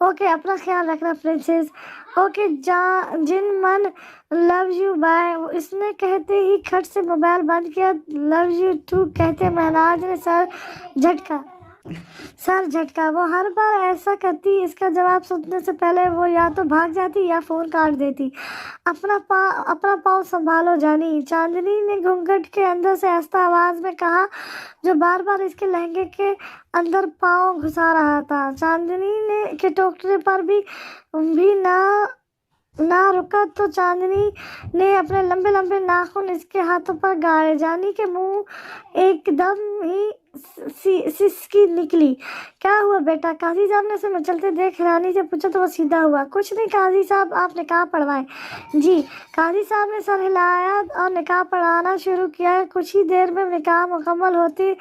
ओके अपना ख्याल रखना प्रिंसेस। ओके जिन मन लव यू बाय। इसने कहते ही खट से मोबाइल बंद किया। लव यू टू कहते महनाज ने सर झटका। वो हर बार ऐसा करती, इसका जवाब सुनने से पहले वो या तो भाग जाती या फोन काट देती। अपना पाँव संभालो जानी, चांदनी ने घूंघट के अंदर से आहिस्ता आवाज में कहा, जो बार बार इसके लहंगे के अंदर पाँव घुसा रहा था। चांदनी ने के टोकरे पर भी ना रुका तो चांदनी ने अपने लंबे लंबे नाखून इसके हाथों पर गाड़े। जानी के मुंह एकदम ही सिसकी निकली। क्या हुआ बेटा? काजी साहब ने उसे मचलते देख हैरानी से पूछा तो वो सीधा हुआ। कुछ नहीं काजी साहब, आप निकाह पढ़वाएं। जी। काजी साहब ने सर हिलाया और निकाह पढ़ाना शुरू किया। कुछ ही देर में निकाह मुकम्मल होती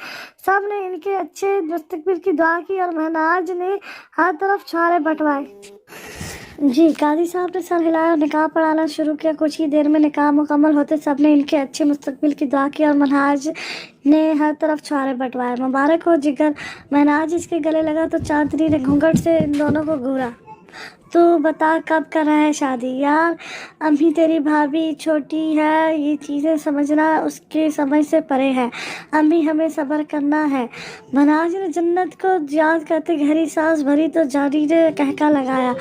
सब ने इनके अच्छे मुस्तकबिल की दुआ की और महनाज ने हर तरफ छुहारे बंटवाए। जी। काजी साहब ने सर हिलाया और निकाह पढ़ाना शुरू किया। कुछ ही देर में निकाह मुकम्मल होते सब ने इनके अच्छे मुस्तकबिल की दुआ की और महनाज ने हर तरफ छुहारे बंटवाए। मुबारक हो जिगर। महनाज इसके गले लगा तो चांदनी ने घूंघट से इन दोनों को घूरा। तो बता कब कर रहा है शादी? यार अभी तेरी भाभी छोटी है, ये चीज़ें समझना उसके समझ से परे है। अभी हमें सब्र करना है। महनाज ने जन्नत को याद करते गहरी सांस भरी तो जानी ने कहका लगाया,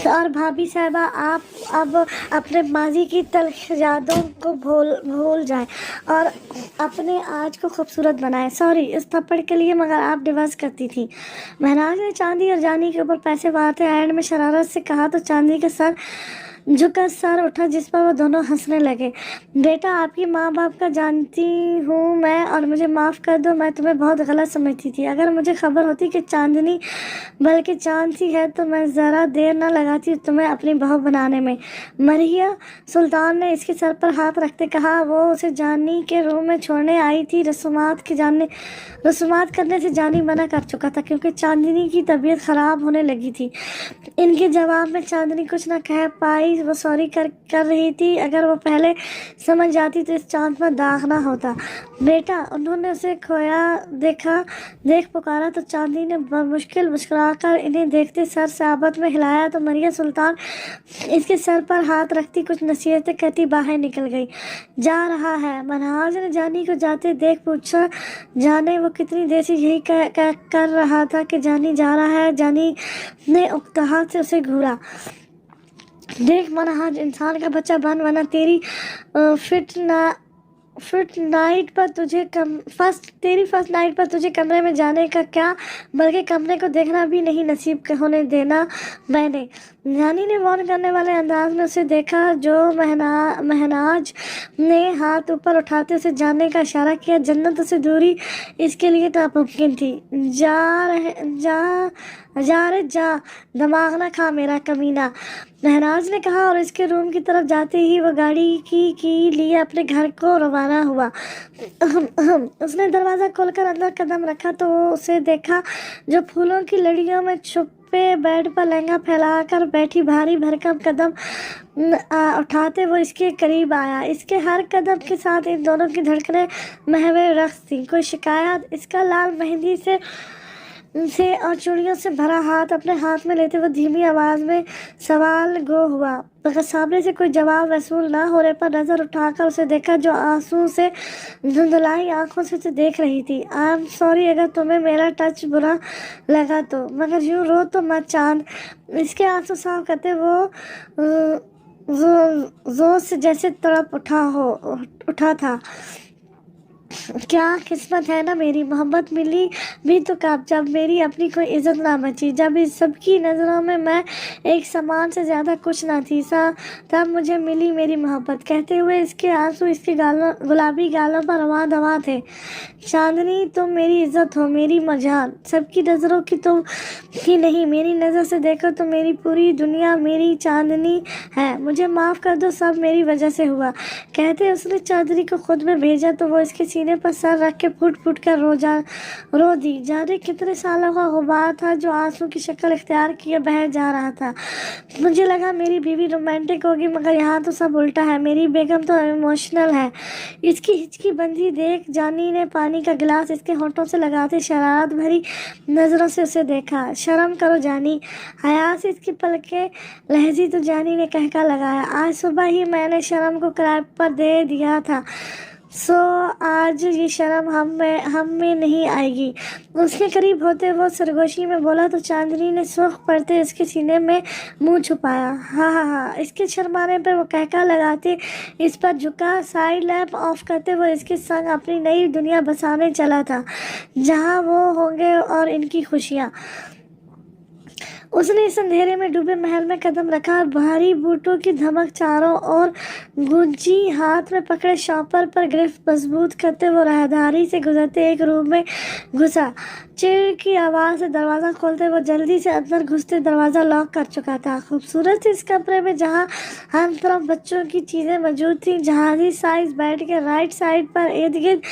और भाभी साहबा आप अब अपने माजी की तल्ख यादों को भूल जाएं और अपने आज को खूबसूरत बनाएं। सॉरी इस थप्पड़ के लिए, मगर आप डिवोर्स करती थी। महनाज ने चांदी और जानी के ऊपर पैसे मारते एंड में शरारत से कहा तो चांदी का सर झुका, सर उठा जिस पर वो दोनों हंसने लगे। बेटा आपकी माँ बाप का जानती हूँ मैं, और मुझे माफ़ कर दो, मैं तुम्हें बहुत गलत समझती थी। अगर मुझे खबर होती कि चांदनी बल्कि चांद सी है तो मैं ज़रा देर न लगाती तुम्हें अपनी बहू बनाने में। मरिया सुल्तान ने इसके सर पर हाथ रखते कहा। वो उसे जानी के रूम में छोड़ने आई थी। रसूमात करने से जानी मना कर चुका था क्योंकि चांदनी की तबीयत ख़राब होने लगी थी। इनके जवाब में चांदनी कुछ न कह पाई। वो सॉरी कर रही थी। अगर वो पहले समझ जाती तो इस चांद पर दाग ना होता। बेटा उन्होंने उसे खोया देख पुकारा तो चांदनी ने मुश्किल मुस्कुराकर इन्हें देखते सर साबत में हिलाया तो मरिया सुल्तान इसके सर पर हाथ रखती कुछ नसीहतें कहती बाहर निकल गई। जा रहा है? महनाज ने जानी को जाते देख पूछा। जाने वो कितनी देर से यही कर रहा था कि जानी जा रहा है। जानी ने उकताहट से उसे घूरा। देख मनहाज इंसान का बच्चा बन, वरना तेरी फिट ना तेरी फर्स्ट नाइट पर तुझे कमरे में जाने का क्या, बल्कि कमरे को देखना भी नहीं नसीब होने देना मैंने। जानी ने वार्न करने वाले अंदाज में उसे देखा। जो महनाज ने हाथ ऊपर उठाते उसे जाने का इशारा किया। जन्नत से दूरी इसके लिए नामुमकिन थी। जा रे जा, दिमाग ना खा मेरा कमीना, महनाज ने कहा और इसके रूम की तरफ जाते ही वो गाड़ी की लिए अपने घर को रवाना हुआ। उसने दरवाज़ा खोलकर अंदर कदम रखा तो उसे देखा जो फूलों की लड़ियों में छुपे बेड पर लहंगा फैलाकर बैठी भारी भरकम कदम उठाते वो इसके करीब आया। इसके हर कदम के साथ इन दोनों की धड़कनें महवे रक्स थी। कोई शिकायत? इसका लाल मेहंदी से और चूड़ियों से भरा हाथ अपने हाथ में लेते हुए धीमी आवाज में सवाल गो हुआ, मगर सामने से कोई जवाब वसूल ना होने पर नजर उठाकर उसे देखा जो आंसू से धुंधलाई आंखों से उसे देख रही थी। आई एम सॉरी अगर तुम्हें मेरा टच बुरा लगा तो, मगर यूं रो तो मत चांद। इसके आंसू साफ करते वो जोर से जैसे तड़प उठा था। क्या किस्मत है ना मेरी, मोहब्बत मिली भी तो कब, जब मेरी अपनी कोई इज्जत ना बची, जब इस सबकी नज़रों में मैं एक सामान से ज़्यादा कुछ ना थी, तब मुझे मिली मेरी मोहब्बत। कहते हुए इसके आंसू इसके गुलाबी गालों पर रवां दवा थे। चांदनी तुम मेरी इज्जत हो, मेरी मजान, सबकी नज़रों की तुम ही नहीं, मेरी नज़र से देखो तो मेरी पूरी दुनिया मेरी चांदनी है। मुझे माफ़ कर दो, सब मेरी वजह से हुआ। कहते उसने चांदनी को खुद में भेजा तो वो इसके सीने पर सर रख के फुट फुट कर रो दी। जाने कितने सालों का गुबार था जो आंसू की शक्ल इख्तियार किए बह जा रहा था। मुझे लगा मेरी बीवी रोमांटिक होगी, मगर यहाँ तो सब उल्टा है, मेरी बेगम तो इमोशनल है। इसकी हिचकी बंदी देख जानी ने पानी का गिलास इसके होठों से लगाते शरारत भरी नज़रों से उसे देखा। शर्म करो जानी, हया से इसकी पलकें लहजी तो जानी ने कहका लगाया। आज सुबह ही मैंने शर्म को किराए पर दे दिया था, सो आज ये शर्म हम में नहीं आएगी। उसके करीब होते वो सरगोशी में बोला तो चांदनी ने सुर्ख पड़ते इसके सीने में मुंह छुपाया। हाँ, इसके शर्माने पर वो कहका लगाते इस पर झुका। साइड लैंप ऑफ करते वो इसके संग अपनी नई दुनिया बसाने चला था, जहाँ वो होंगे और इनकी खुशियाँ। उसने इस अंधेरे में डूबे महल में कदम रखा। भारी बूटों की धमक चारों ओर गूंजी। हाथ में पकड़े शॉपर पर गिरफ्त मजबूत करते वो राहदारी से गुजरते एक रूम में घुसा। चिड़ की आवाज़ से दरवाज़ा खोलते वो जल्दी से अंदर घुसते दरवाज़ा लॉक कर चुका था। खूबसूरत इस कमरे में जहाँ हर तरफ बच्चों की चीज़ें मौजूद थीं, जहाज़ी साइज बेड के राइट साइड पर इर्द गिर्द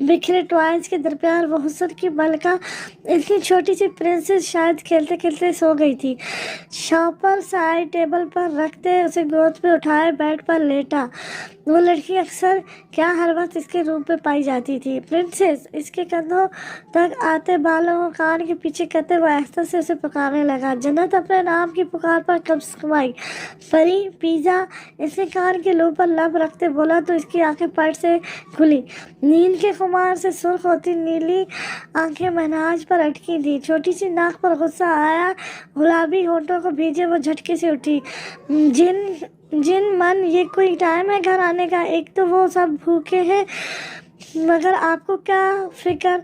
बिखरे टॉयज के दरमियान वो हुस्न की मलका इतनी छोटी सी प्रिंसेस शायद खेलते खेलते सो गई थी। शॉपर साइड टेबल पर रखते उसे गोद में उठाए बेड पर लेटा। वो लड़की अक्सर क्या हर वक्त इसके रूम पे पाई जाती थी। प्रिंसेस इसके कंधों तक आते बालों को कान के पीछे करते वो आहिस्ता से उसे पुकारने लगा। जन्नत अपने नाम की पुकार पर कब्ज़ कमाई। परी पिज़्ज़ा, इसने कान के लूप पर लब रखते बोला तो इसकी आंखें पट से खुली। नींद के खुमार से सुर्ख होती नीली आंखें महनाज पर अटकी थी। छोटी सी नाक पर गुस्सा आया, गुलाबी होठों को भीजे वो झटके से उठी। जिन मन, ये कोई टाइम है घर आने का? एक तो वो सब भूखे हैं, मगर आपको क्या फिक्र?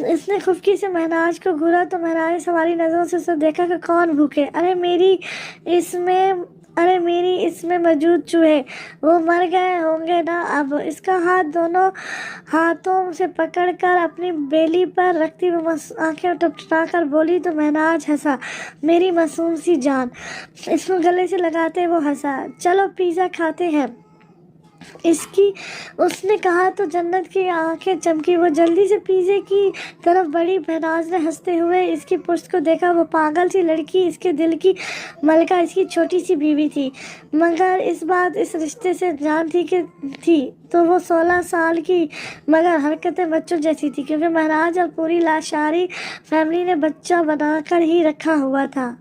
इसने खुफकी से महनाज को घूरा तो महनाज ने सवारी नज़रों से उसे देखा कि कौन भूखे? अरे मेरी इसमें मौजूद चूहे, वो मर गए होंगे ना अब। इसका हाथ दोनों हाथों से पकड़कर अपनी बेली पर रखती वो आंखें टपटपा बोली तो महनाज हंसा। मेरी मासूम सी जान, इसको गले से लगाते वो हंसा। चलो पिज़्ज़ा खाते हैं उसने कहा तो जन्नत की आंखें चमकी। वो जल्दी से पिज़्ज़े की तरफ बढ़ी। महनाज ने हंसते हुए इसकी पुश्त को देखा। वो पागल सी लड़की इसके दिल की मलका इसकी छोटी सी बीवी थी, मगर इस रिश्ते से जानती थी तो वो 16 साल की, मगर हरकतें बच्चों जैसी थी, क्योंकि महनाज और पूरी लाशारी फैमिली ने बच्चा बनाकर ही रखा हुआ था।